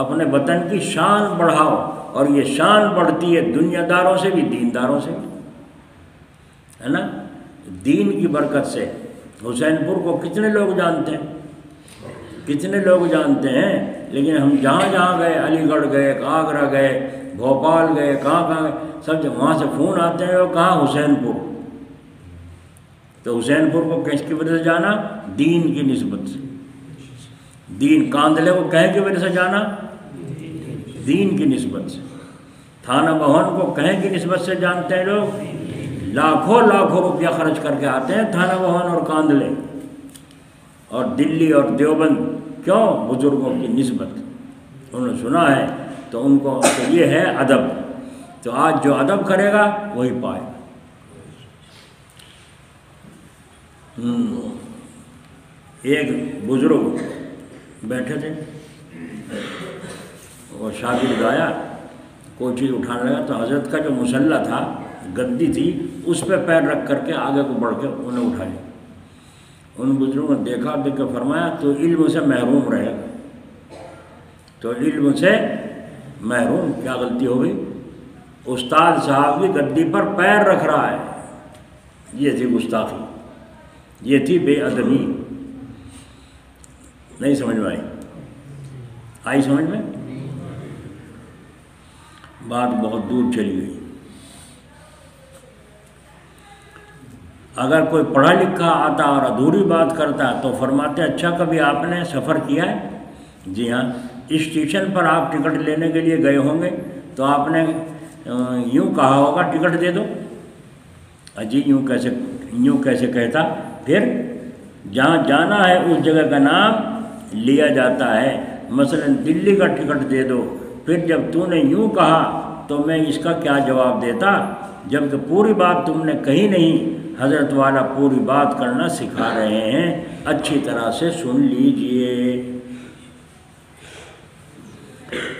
اپنے وطن کی شان بڑھاؤ، اور یہ شان بڑھتی ہے دنیا داروں سے بھی، دینداروں سے بھی، ہے نا؟ دین کی برکت سے حسین پور کو کتنے لوگ جانتے ہیں، کتنے لوگ جانتے ہیں، لیکن ہم جہاں جہاں گئے، علی گڑھ گئے، آگرہ گئے، بھوپال گئے، کہاں کہاں گئے، سب جب وہاں سے فون آتے ہیں، وہ کہاں؟ حسین پور۔ تو حسین پور کو کس کی وجہ سے جانا؟ دین کی نسبت سے۔ دین کاندلے کو کہیں کی وجہ سے جانا؟ دین کی نسبت سے۔ تھانہ بہن کو کہیں کی نسبت سے جانتے ہیں لوگ، لاکھوں لاکھوں روپیہ خرچ کر کے آتے ہیں تھانہ بہن اور کاندلے اور دلی اور دیوبند، کیوں؟ بزرگوں کی نسبت، انہوں نے سنا ہے تو ان کو، تو یہ ہے ادب۔ تو آج جو ادب کرے گا وہی پائے گا۔ ایک بزرگ بیٹھے تھے، وہ شاگرد آیا، کوئی چیز اٹھانے لگا تو حضرت کا جو مسلح تھا، گدی تھی، اس پہ پیر رکھ کر کے آگے کو بڑھ کے انہیں اٹھا لیا۔ ان بزرگوں نے دیکھا، دیکھ کے فرمایا تو علم سے محروم رہے گا، تو علم سے محروم، کیا غلطی ہو گئی؟ استاد صاحب کی گدی پر پیر رکھ رہا ہے، یہ تھی گستاخی، یہ تھی بے ادبی۔ نہیں سمجھ میں آئی سمجھ میں؟ بات بہت دور چلی گئی۔ اگر کوئی پڑھا لکھا آتا اور ادھوری بات کرتا تو فرماتے اچھا کبھی آپ نے سفر کیا ہے؟ جی ہاں۔ اسٹیشن پر آپ ٹکٹ لینے کے لیے گئے ہوں گے تو آپ نے یوں کہا ہوگا ٹکٹ دے دو، جی یوں کیسے کہتا؟ پھر جہاں جانا ہے اس جگہ کا نام لیا جاتا ہے، مثلا دلی کا ٹکٹ دے دو، پھر جب تو نے یوں کہا تو میں اس کا کیا جواب دیتا، جبکہ پوری بات تم نے کہی نہیں۔ حضرت والا پوری بات کرنا سکھا رہے ہیں، اچھی طرح سے سن لیجئے،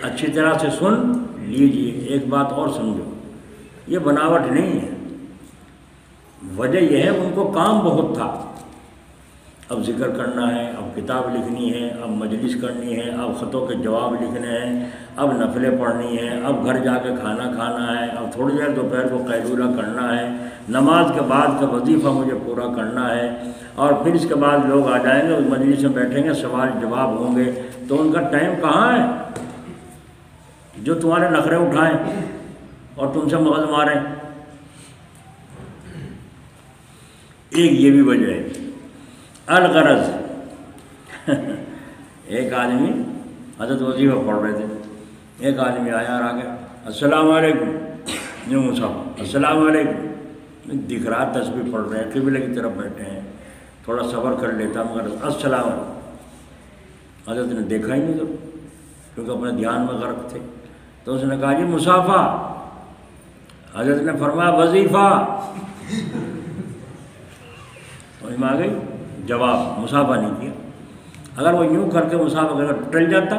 اچھی طرح سے سن لیجئے۔ ایک بات اور سمجھو، یہ بناوٹ نہیں ہے، وجہ یہ ہے ان کو کام بہت تھا، اب ذکر کرنا ہے، اب کتاب لکھنی ہے، اب مجلس کرنی ہے، اب خطوں کے جواب لکھنے ہیں، اب نفلیں پڑھنی ہیں، اب گھر جا کے کھانا کھانا ہے، اب تھوڑی دیر دوپہر کو قیلولہ کرنا ہے، نماز کے بعد کا وظیفہ مجھے پورا کرنا ہے، اور پھر اس کے بعد لوگ آ جائیں گے، اس مجلس میں بیٹھیں گے، سوال جواب ہوں گے، تو ان کا ٹائم کہاں ہے جو تمہارے نخرے اٹھائیں اور تم سے مغز ماریں؟ ایک یہ بھی وجہ ہے۔ الغرض ایک آدمی، حضرت وظیفہ پڑھ رہے تھے، ایک آدمی آیا اور آگے السلام علیکم، یوں صاحب السلام علیکم، دکھ رہا تسبیح پڑھ رہے ہیں، قبلے کی طرف بیٹھے ہیں، تھوڑا صبر کر لیتا مگر السلام علیکم۔ حضرت نے دیکھا ہی نہیں، تو کیونکہ اپنے دھیان میں غرق تھے، تو اس نے کہا جی مسافہ، حضرت نے فرمایا وظیفہ، سمجھ میں آ گئی؟ جواب مسافہ نہیں کیا۔ اگر وہ یوں کر کے مسافہ اگر ٹل جاتا،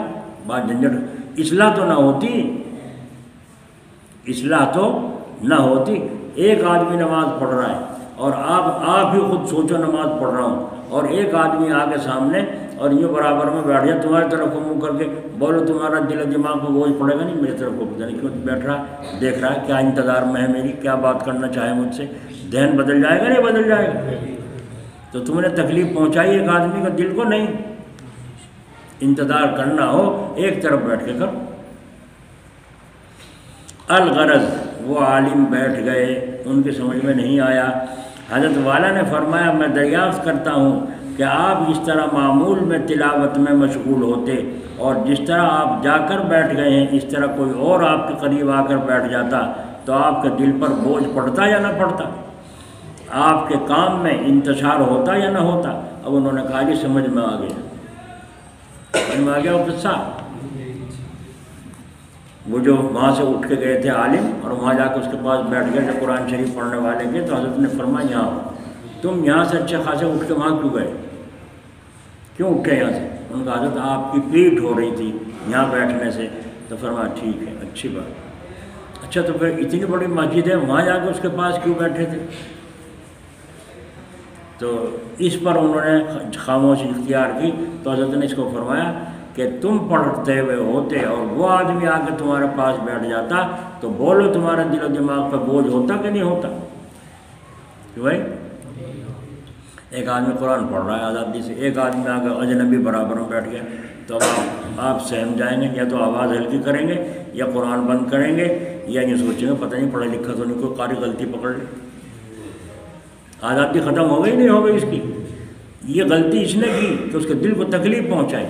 بات جھنجھٹ، اصلاح تو نہ ہوتی، اصلاح تو نہ ہوتی۔ ایک آدمی نماز پڑھ رہا ہے اور آپ ہی خود سوچو نماز پڑھ رہا ہوں، اور ایک آدمی آگے سامنے اور یوں برابر میں بیٹھ جائے، تمہاری طرف کو منہ کر کے بولو، تمہارا دل و دماغ کو بوجھ پڑے گا نہیں؟ میری طرف کو پتہ نہیں کیوں بیٹھ رہا ہے، دیکھ رہا ہے، کیا انتظار میں ہے میری، کیا بات کرنا چاہے مجھ سے، ذہن بدل جائے گا نہیں بدل جائے گا؟ تو تم نے تکلیف پہنچائی ایک آدمی کا دل کو نہیں، انتظار کرنا ہو ایک طرف بیٹھ کے کرو۔ الغرض وہ عالم بیٹھ گئے، ان کی سمجھ میں نہیں آیا۔ حضرت والا نے فرمایا میں دریافت کرتا ہوں کہ آپ اس طرح معمول میں تلاوت میں مشغول ہوتے اور جس طرح آپ جا کر بیٹھ گئے ہیں اس طرح کوئی اور آپ کے قریب آ کر بیٹھ جاتا تو آپ کے دل پر بوجھ پڑتا یا نہ پڑتا، آپ کے کام میں انتشار ہوتا یا نہ ہوتا۔ اب انہوں نے کہا جی سمجھ میں آ گیا، سمجھ میں آ گیا وہ قصہ۔ وہ جو وہاں سے اٹھ کے گئے تھے عالم اور وہاں جا کے اس کے پاس بیٹھ گئے تھے قرآن شریف پڑھنے والے کے، تو حضرت نے فرمایا یہاں تم یہاں سے اچھے خاصے اٹھ کے وہاں کیوں گئے، کیوں اٹھے یہاں سے؟ ان کا حضرت آپ کی پیٹھ ہو رہی تھی یہاں بیٹھنے سے۔ تو فرمایا ٹھیک ہے، اچھی بات، اچھا تو پھر اتنی بڑی مسجد ہے وہاں جا کے اس کے پاس کیوں بیٹھے تھے؟ تو اس پر انہوں نے خاموشی اختیار کی۔ تو حضرت نے اس کو فرمایا کہ تم پڑھتے ہوئے ہوتے اور وہ آدمی آ کے تمہارے پاس بیٹھ جاتا تو بولو تمہارے دل و دماغ پہ بوجھ ہوتا کہ نہیں ہوتا؟ کہ بھائی ایک آدمی قرآن پڑھ رہا ہے آزادی سے، ایک آدمی آ کے اجنبی برابر میں بیٹھ گیا، تو آپ سہم جائیں گے، یا تو آواز ہلکی کریں گے یا قرآن بند کریں گے یا یہ سوچیں گے پتہ نہیں پڑھا لکھا تو نہیں، کوئی قاری غلطی پکڑ لے، آزادی ختم ہو گئی نہیں ہو گئی اس کی؟ یہ غلطی اس نے کی کہ اس کے دل کو تکلیف پہنچائی۔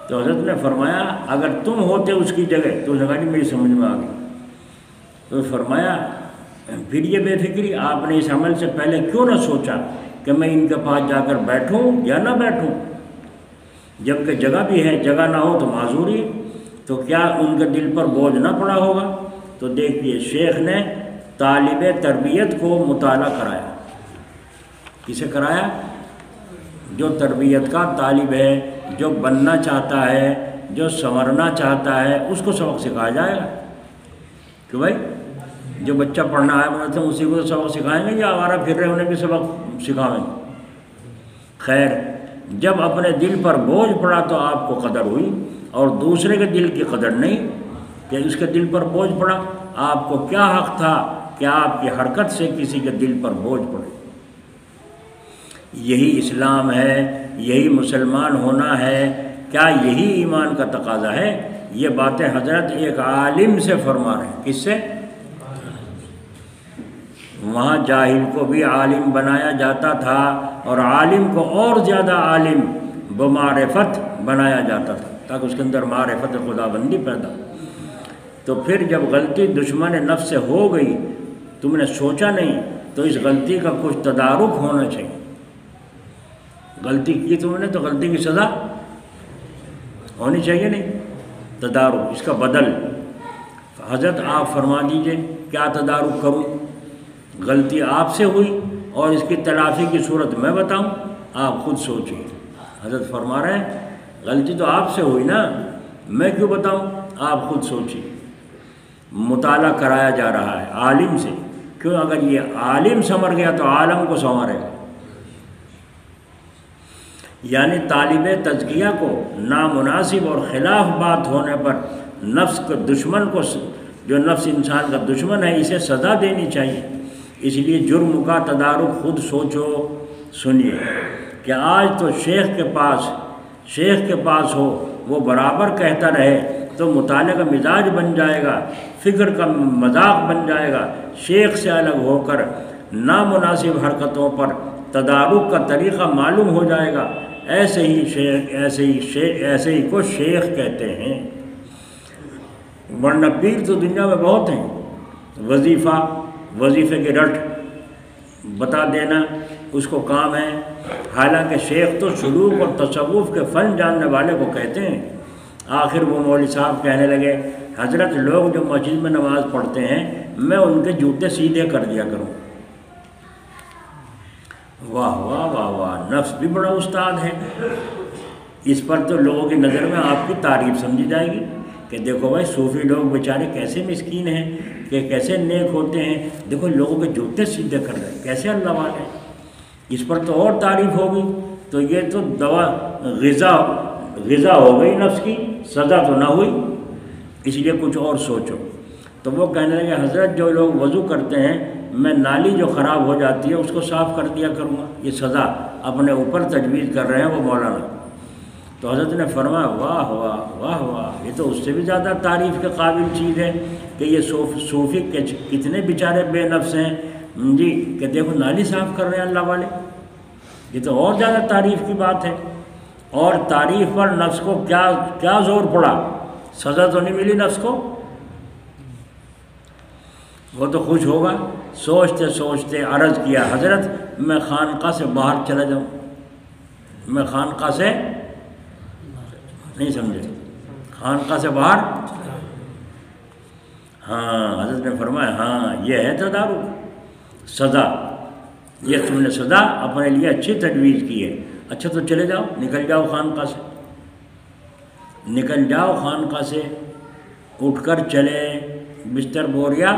تو حضرت نے فرمایا اگر تم ہوتے اس کی جگہ تو اس نے کہا جی میری سمجھ میں آ گئی۔ تو فرمایا پھر یہ بے فکری آپ نے اس عمل سے پہلے کیوں نہ سوچا کہ میں ان کے پاس جا کر بیٹھوں یا نہ بیٹھوں، جب کہ جگہ بھی ہے، جگہ نہ ہو تو معذوری، تو کیا ان کے دل پر بوجھ نہ پڑا ہوگا؟ تو دیکھیے شیخ نے طالب تربیت کو مطالعہ کرایا۔ کسے کرایا؟ جو تربیت کا طالب ہے، جو بننا چاہتا ہے، جو سنورنا چاہتا ہے، اس کو سبق سکھایا جائے گا کہ بھائی جو بچہ پڑھنا ہے بولتے ہیں اسی کو سبق سکھائیں گے یا آوارہ پھر رہے انہیں بھی سبق سکھائیں گے؟ خیر، جب اپنے دل پر بوجھ پڑا تو آپ کو قدر ہوئی اور دوسرے کے دل کی قدر نہیں کہ اس کے دل پر بوجھ پڑا۔ آپ کو کیا حق تھا کہ آپ کی حرکت سے کسی کے دل پر بوجھ پڑے؟ یہی اسلام ہے، یہی مسلمان ہونا ہے، کیا یہی ایمان کا تقاضا ہے؟ یہ باتیں حضرت ایک عالم سے فرما رہے ہیں۔ کس سے؟ وہاں جاہل کو بھی عالم بنایا جاتا تھا اور عالم کو اور زیادہ عالم بمعرفت بنایا جاتا تھا تاکہ اس کے اندر معرفت خدا بندی پیدا ہو۔ تو پھر جب غلطی دشمن نفس سے ہو گئی، تم نے سوچا نہیں، تو اس غلطی کا کچھ تدارک ہونا چاہیے۔ غلطی کی تم نے تو غلطی کی سزا ہونی چاہیے نہیں، تدارک، اس کا بدل۔ حضرت آپ فرما دیجئے کیا تدارک کروں؟ غلطی آپ سے ہوئی اور اس کی تلافی کی صورت میں بتاؤں؟ آپ خود سوچیے۔ حضرت فرما رہے ہیں غلطی تو آپ سے ہوئی نا، میں کیوں بتاؤں؟ آپ خود سوچیے۔ مطالعہ کرایا جا رہا ہے عالم سے، کیوں؟ اگر یہ عالم سنور گیا تو عالم کو سنوارے گا۔ یعنی طالب تزکیہ کو نامناسب اور خلاف بات ہونے پر نفس کے دشمن کو، جو نفس انسان کا دشمن ہے، اسے سزا دینی چاہیے۔ اس لیے جرم کا تدارک خود سوچو۔ سنیے کہ آج تو شیخ کے پاس ہو، وہ برابر کہتا رہے تو مطالعہ کا مزاج بن جائے گا، فکر کا مذاق بن جائے گا۔ شیخ سے الگ ہو کر نامناسب حرکتوں پر تدارک کا طریقہ معلوم ہو جائے گا۔ ایسے ہی کو شیخ کہتے ہیں، ورنہ پیر تو دنیا میں بہت ہیں۔ وظیفے کے رٹ بتا دینا اس کو کام ہے، حالانکہ شیخ تو سلوک اور تصوف کے فن جاننے والے کو کہتے ہیں۔ آخر وہ مولوی صاحب کہنے لگے حضرت لوگ جو مسجد میں نماز پڑھتے ہیں میں ان کے جوتے سیدھے کر دیا کروں۔ واہ واہ واہ واہ، نفس بھی بڑا استاد ہے۔ اس پر تو لوگوں کی نظر میں آپ کی تعریف سمجھی جائے گی کہ دیکھو بھائی صوفی لوگ بیچارے کیسے مسکین ہیں، کہ کیسے نیک ہوتے ہیں، دیکھو لوگوں کے جوتے سیدھے کر رہے ہیں، کیسے اللہ والے ہیں۔ اس پر تو اور تعریف ہوگی۔ تو یہ تو غذا ہو گئی نفس کی، سزا تو نہ ہوئی، اس لیے کچھ اور سوچو۔ تو وہ کہنے لگے حضرت جو لوگ وضو کرتے ہیں میں نالی جو خراب ہو جاتی ہے اس کو صاف کر دیا کروں گا، یہ سزا اپنے اوپر تجویز کر رہے ہیں وہ مولانا۔ تو حضرت نے فرمایا واہ واہ واہ واہ، یہ تو اس سے بھی زیادہ تعریف کے قابل چیز ہے کہ یہ صوفی کتنے بیچارے بے نفس ہیں جی کہ دیکھو نالی صاف کر رہے ہیں اللہ والے، یہ تو اور زیادہ تعریف کی بات ہے۔ اور تعریف پر نفس کو کیا زور پڑا، سزا تو نہیں ملی نفس کو، وہ تو خوش ہوگا۔ سوچتے سوچتے عرض کیا حضرت میں خانقاہ سے باہر چلا جاؤں، میں خانقاہ سے نہیں سمجھے، خانقاہ سے باہر، ہاں حضرت نے فرمایا ہاں یہ ہے تدارک، سزا، یہ تم نے سزا اپنے لیے اچھی تجویز کی ہے، اچھا تو چلے جاؤ، نکل جاؤ خانقاہ سے، نکل جاؤ خانقاہ سے۔ اٹھ کر چلے، بستر بوریا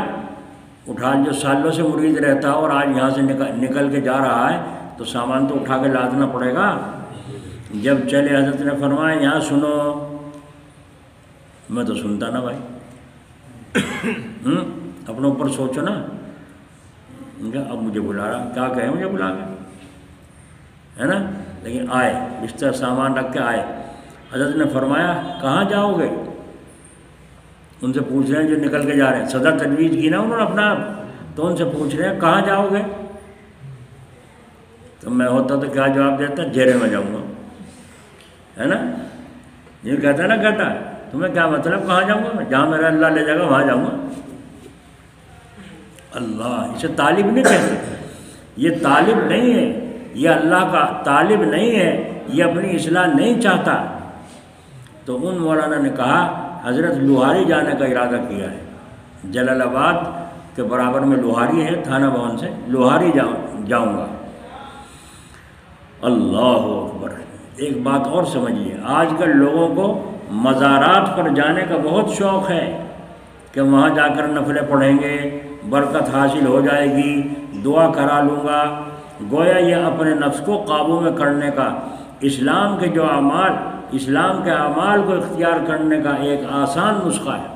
اٹھا، جو سالوں سے مرید رہتا اور آج یہاں سے نکل کے جا رہا ہے تو سامان تو اٹھا کے لادنا پڑے گا۔ جب چلے حضرت نے فرمایا یہاں سنو، میں تو سنتا نا بھائی، اپنے اوپر سوچو نا، اب مجھے بلا رہا، کیا کہے مجھے بلا کے، ہے نا، لیکن آئے، بستر سامان رکھ کے آئے۔ حضرت نے فرمایا کہاں جاؤ گے؟ ان سے پوچھ رہے ہیں جو نکل کے جا رہے ہیں، سزا تجویز کی نا انہوں نے اپنا، تو ان سے پوچھ رہے ہیں کہاں جاؤ گے؟ تو میں ہوتا تو کیا جواب دیتا، جیرے میں جاؤں گا، ہے نا، یہ کہتا ہے نا، کہتا ہے تمہیں کیا مطلب کہاں جاؤں گا میں، جہاں میرا اللہ لے جائے گا وہاں جاؤں گا۔ اللہ، اسے طالب نہیں کہتے، یہ طالب نہیں ہے، یہ اللہ کا طالب نہیں ہے، یہ اپنی اصلاح نہیں چاہتا۔ تو ان مولانا نے کہا حضرت لوہاری جانے کا ارادہ کیا ہے، جلال آباد کے برابر میں لوہاری ہے، تھانہ بھون سے لوہاری جاؤں گا۔ اللہ اکبر۔ ایک بات اور سمجھیے، آج کل لوگوں کو مزارات پر جانے کا بہت شوق ہے کہ وہاں جا کر نفلیں پڑھیں گے، برکت حاصل ہو جائے گی، دعا کرا لوں گا۔ گویا یہ اپنے نفس کو قابو میں کرنے کا، اسلام کے جو اعمال، اسلام کے اعمال کو اختیار کرنے کا ایک آسان نسخہ ہے۔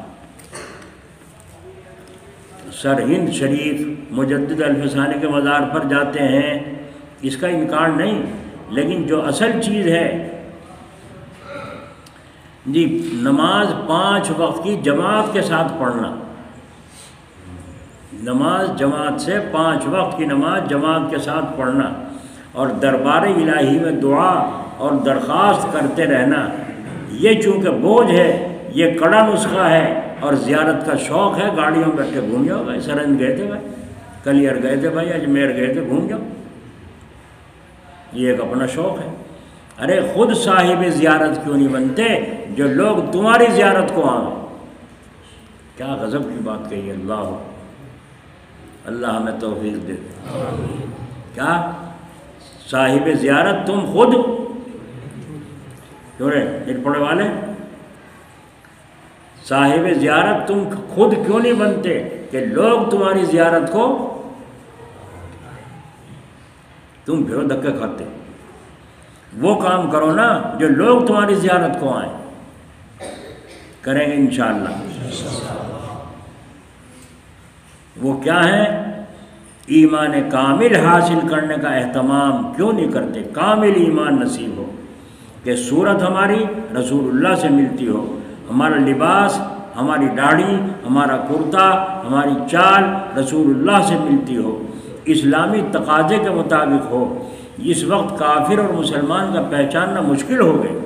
سر ہند شریف مجدد الفسانی کے مزار پر جاتے ہیں، اس کا انکار نہیں، لیکن جو اصل چیز ہے جی، نماز 5 وقت کی جماعت کے ساتھ پڑھنا، نماز جماعت سے 5 وقت کی نماز جماعت کے ساتھ پڑھنا، اور دربار الہی میں دعا اور درخواست کرتے رہنا، یہ چونکہ بوجھ ہے، یہ کڑا نسخہ ہے، اور زیارت کا شوق ہے، گاڑیوں میں بیٹھ کے گھوم جاؤ بھائی، سرند گئے تھے بھائی، کلیئر گئے تھے بھائی، اجمیر گئے تھے، گھوم جاؤ، یہ ایک اپنا شوق ہے۔ ارے خود صاحب زیارت کیوں نہیں بنتے جو لوگ تمہاری زیارت کو آئیں؟ کیا غضب کی بات کہی ہے، اللہ ہمیں توفیق دے۔ کیا صاحب زیارت تم خود کیوں رہے پڑے والے، صاحب زیارت تم خود کیوں نہیں بنتے کہ لوگ تمہاری زیارت کو، تم پھرو دھکے کھاتے، وہ کام کرو نا جو لوگ تمہاری زیارت کو آئیں، کریں گے انشاءاللہ۔ وہ کیا ہے؟ ایمان کامل حاصل کرنے کا اہتمام کیوں نہیں کرتے؟ کامل ایمان نصیب ہو کہ صورت ہماری رسول اللہ سے ملتی ہو، ہمارا لباس، ہماری داڑھی، ہمارا کرتا، ہماری چال رسول اللہ سے ملتی ہو، اسلامی تقاضے کے مطابق ہو۔ اس وقت کافر اور مسلمان کا پہچاننا مشکل ہو گئے،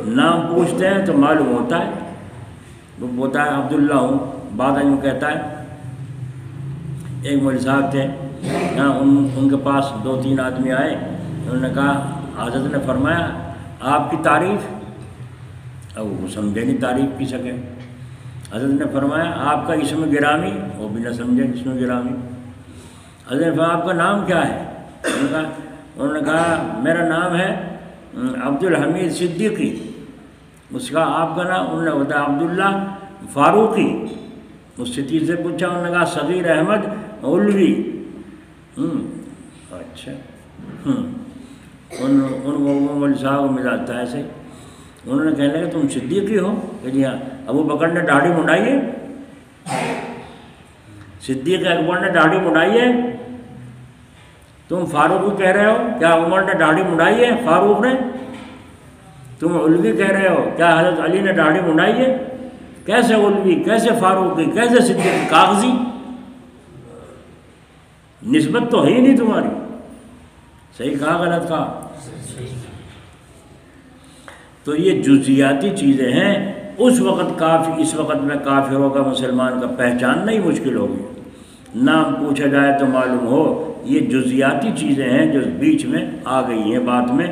نام پوچھتے ہیں تو معلوم ہوتا ہے، وہ بولتا ہے عبداللہ ہوں، بعد یوں کہتا ہے۔ ایک مولوی صاحب تھے، ان کے پاس 2-3 آدمی آئے، انہوں نے کہا، حضرت نے فرمایا آپ کی تعریف، اب وہ سمجھے نہیں تعریف کی سکے۔ حضرت نے فرمایا آپ کا اسم گرامی، وہ بھی نہ سمجھے اسم گرامی۔ حضرت نے فرمایا آپ کا نام کیا ہے؟ انہوں نے کہا میرا نام ہے عبدالحمید صدیقی۔ اس کا آپ کا نام؟ انہوں نے بتایا عبداللہ فاروقی۔ اس سے تیسرے پوچھا، انہوں نے کہا صغیر احمد علوی۔ اچھا، ان مول صاحب کو ملا تھا ایسے، انہوں نے کہنے لگا تم صدیقی ہو؟ کہ جی ہاں۔ ابو بکر نے داڑھی منڈائی ہے؟ صدیق اکبر نے داڑھی منڈائی ہے؟ تم فاروق کہہ رہے ہو، کیا عمر نے داڑھی منڈائی ہے فاروق نے؟ تم علوی کہہ رہے ہو، کیا حضرت علی نے داڑھی منڈائی ہے؟ کیسے علوی، کیسے فاروقی، کیسے صدیق؟ کاغذی نسبت تو ہے ہی نہیں تمہاری. صحیح کہا غلط کہا؟ تو یہ جزیاتی چیزیں ہیں. اس وقت میں کافروں کا مسلمان کا پہچاننا ہی مشکل ہوگی. نام پوچھا جائے تو معلوم ہو یہ جزیاتی چیزیں ہیں جو بیچ میں آ گئی ہیں بات میں.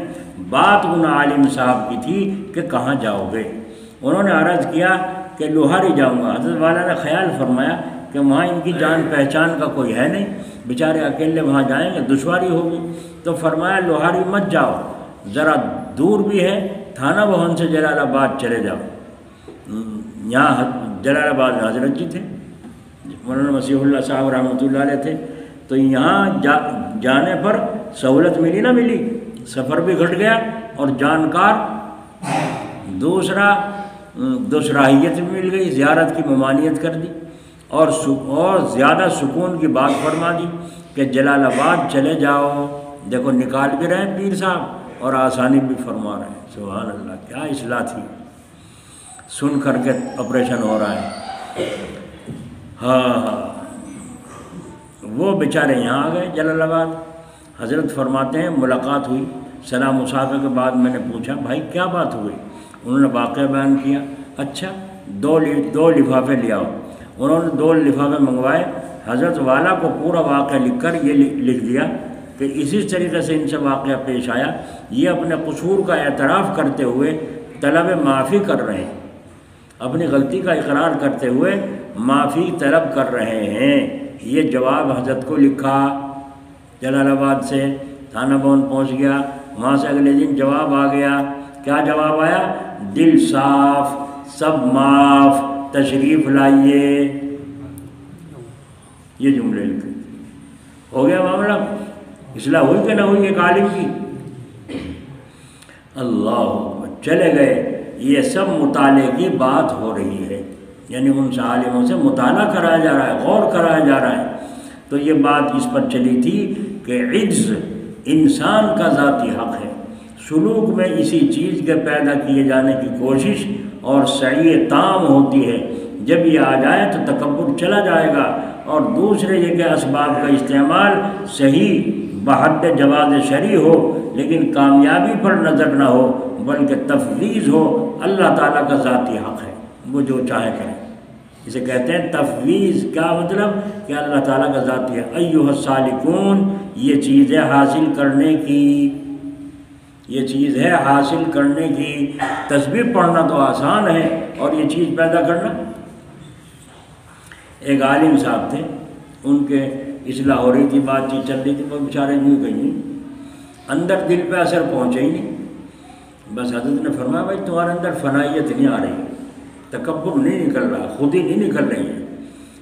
بات ان عالم صاحب کی تھی کہ کہاں جاؤ گے. انہوں نے عرض کیا کہ لوہاری جاؤں گا. حضرت والا نے خیال فرمایا کہ وہاں ان کی جان پہچان کا کوئی ہے نہیں، بیچارے اکیلے وہاں جائیں گے دشواری ہوگی. تو فرمایا لوہاری مت جاؤ، ذرا دور بھی ہے، تھانہ بھون سے جلال آباد چلے جاؤ. یہاں جلال آباد میں حضرت جی تھے، مولانا مسیح اللہ صاحب رحمۃ اللہ علیہ تھے. تو یہاں جانے پر سہولت ملی نہ ملی، سفر بھی گھٹ گیا اور جانکار دوسراہیت بھی مل گئی، زیارت کی ممانعت کر دی اور زیادہ سکون کی بات فرما دی کہ جلال آباد چلے جاؤ. دیکھو نکال بھی رہے ہیں پیر صاحب اور آسانی بھی فرما رہے ہیں. سبحان اللہ، کیا اصلاح تھی. سن کر کے آپریشن ہو رہا ہے. ہاں وہ بیچارے یہاں آ گئے جلال آباد. حضرت فرماتے ہیں ملاقات ہوئی، سلام مصافحہ کے بعد میں نے پوچھا بھائی کیا بات ہوئی. انہوں نے واقعہ بیان کیا. اچھا دو لفافے لے آؤ. انہوں نے 2 لفافے منگوائے. حضرت والا کو پورا واقعہ لکھ کر یہ لکھ دیا کہ اسی طریقے سے ان سے واقعہ پیش آیا. یہ اپنے قصور کا اعتراف کرتے ہوئے طلب معافی کر رہے ہیں، اپنی غلطی کا اقرار کرتے ہوئے معافی طلب کر رہے ہیں. یہ جواب حضرت کو لکھا جلال آباد سے، تھانہ بھون پہنچ گیا. وہاں سے اگلے دن جواب آ گیا. کیا جواب آیا؟ دل صاف، سب معاف، تشریف لائیے. یہ جملے لکھے. ہو گیا معاملہ. اصلاح ہوئی کہ نہ ہوئی ایک عالم کی؟ اللہ چلے گئے. یہ سب مطالعے کی بات ہو رہی ہے، یعنی ان سے عالموں سے مطالعہ کرایا جا رہا ہے، غور کرایا جا رہا ہے. تو یہ بات اس پر چلی تھی کہ عجز انسان کا ذاتی حق ہے. سلوک میں اسی چیز کے پیدا کیے جانے کی کوشش اور سعی تام ہوتی ہے. جب یہ آ جائے تو تکبر چلا جائے گا. اور دوسرے یہ کہ اسباب کا استعمال صحیح بحد جواز شرعی ہو، لیکن کامیابی پر نظر نہ ہو بلکہ تفویض ہو. اللہ تعالیٰ کا ذاتی حق ہے، وہ جو چاہے کرے. اسے کہتے ہیں تفویض. کیا مطلب؟ کہ اللہ تعالیٰ کا ذاتی ہے. ایھا السالکون، یہ چیز ہے حاصل کرنے کی، یہ چیز ہے حاصل کرنے کی. تسبیح پڑھنا تو آسان ہے اور یہ چیز پیدا کرنا. ایک عالم صاحب تھے، ان کے اصلاح ہو رہی تھی، بات چیت چل رہی تھی، وہ بیچارے یوں کہیں اندر دل پہ اثر پہنچے ہی نہیں. بس حضرت نے فرمایا بھائی تمہارے اندر فنائیت نہیں آ رہی، تکبر نہیں نکل رہا، خودی نہیں نکل رہی ہے،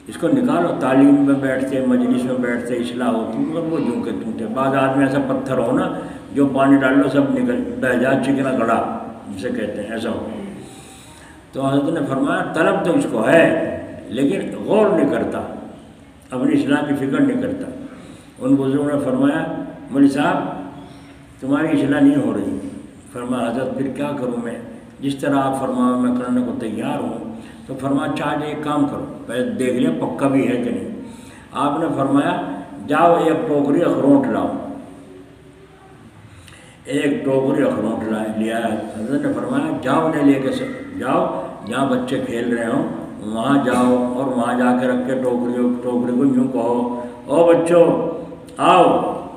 اس کو نکالو. تعلیم میں بیٹھتے، مجلس میں بیٹھتے، اصلاح ہوتی مگر وہ جو کہ ٹوٹے. بعض آدمی ایسا پتھر ہو نا جو پانی ڈال لو سب نکل بہ جا، چکنا گڑا جسے کہتے ہیں، ایسا ہو. تو حضرت نے فرمایا طلب تو اس کو ہے لیکن غور نہیں کرتا، اپنی اصلاح کی فکر نہیں کرتا. ان بزرگوں نے فرمایا مولوی صاحب تمہاری اصلاح نہیں ہو رہی. فرمایا حضرت پھر کیا کروں میں؟ جس طرح آپ فرمایا میں کرنے کو تیار ہوں. تو فرمایا چاہے ایک کام کرو، پہلے دیکھ لیں پکا بھی ہے کہ نہیں. آپ نے فرمایا جاؤ ایک ٹوکری اخروٹ لاؤ. ایک ٹوکری اخروٹ لیا. حضرت نے فرمایا جاؤ انہیں لے کے جاؤ جہاں بچے کھیل رہے ہوں وہاں جاؤ اور وہاں جا کے رکھ کے ٹوکری کو یوں کہو او بچوں آؤ،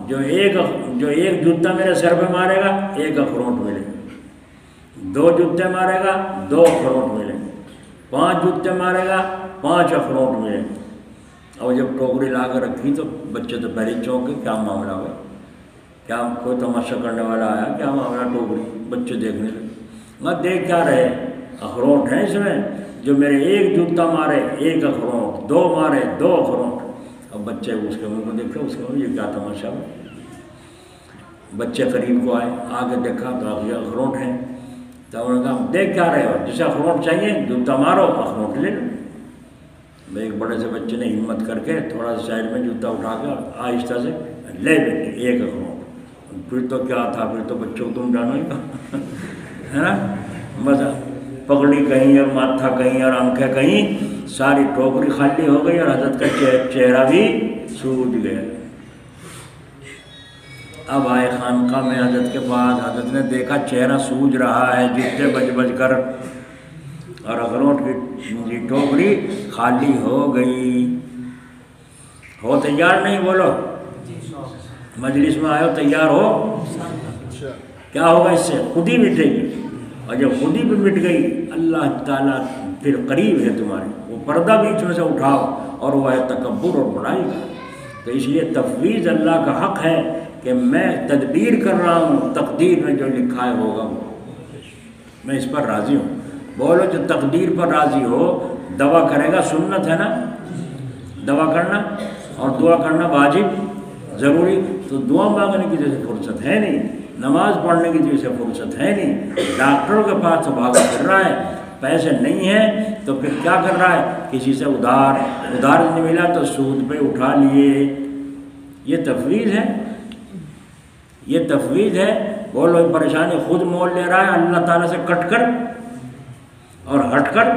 جو ایک جوتا میرے سر پہ مارے گا 1 اخروٹ ملے گا، 2 جوتے مارے گا 2 اخروٹ ملے گا، 5 جوتے مارے گا 5 اخروٹ ملے گا. اور جب ٹوکری لا کر رکھی تو بچے تو پہلے چونکے کیا معاملہ ہوا، کیا کوئی تماشا کرنے والا آیا، کیا معاملہ. ٹوکری بچے دیکھنے لگے. میں دیکھ کیا رہے، اخروٹ ہیں اس میں. جو میرے 1 جوتا مارے 1 اخروٹ، 2 مارے 2 اخروٹ. اب بچے اس کے منہ کو دیکھے، اس کے منہ یہ کیا تماشا ہوا. بچے قریب کو آئے، آگے دیکھا تو یہ اخروٹ ہیں. تو انہوں نے کہا دیکھ کیا رہے ہو، جسے اخروٹ چاہیے جوتا مارو اخروٹ لے لو. ایک بڑے سے بچے نے ہمت کر کے تھوڑا سا سائڈ میں جوتا اٹھا کر آہستہ سے لے بیٹھے 1 اخروٹ. پھر تو کیا تھا، پھر تو بچوں کو تم جانو ہی ہے نا. مزہ پگڑی کہیں اور ماتھا کہیں اور آنکھیں کہیں، ساری ٹوکری خالی ہو گئی اور حضرت کا چہرہ بھی سوج گیا. اب آئے خانقاہ میں حضرت کے پاس، حضرت نے دیکھا چہرہ سوج رہا ہے جوتے بج بج کر، اور اخروٹ کی ٹوکری خالی ہو گئی۔ ہو تیار نہیں؟ بولو، مجلس میں آئے ہو تیار ہو؟ کیا ہوگا اس سے؟ خود ہی مٹے گی، اور جب خود ہی بھی مٹ گئی اللہ تعالیٰ پھر قریب ہے تمہارے، وہ پردہ بیچ میں سے اٹھاؤ اور وہ ہے تکبر اور بڑائی کا۔ تو اس لیے تفویض اللہ کا حق ہے کہ میں تدبیر کر رہا ہوں، تقدیر میں جو لکھا ہے ہوگا وہ، میں اس پر راضی ہوں۔ بولو جو تقدیر پر راضی ہو دعا کرے گا، سنت ہے نا دعا کرنا، اور دعا کرنا واجب ضروری، تو دعا مانگنے کی جیسے فرصت ہے نہیں، نماز پڑھنے کی جیسے فرصت ہے نہیں، ڈاکٹروں کے پاس تو بھاگا پھر رہا ہے، پیسے نہیں ہیں تو پھر کیا کر رہا ہے؟ کسی سے ادھار نہیں ملا تو سود پہ اٹھا لیے۔ یہ تفویض ہے، یہ تفویض ہے۔ بولو پریشانی خود مول لے رہا ہے اللہ تعالیٰ سے کٹ کر اور ہٹ کر۔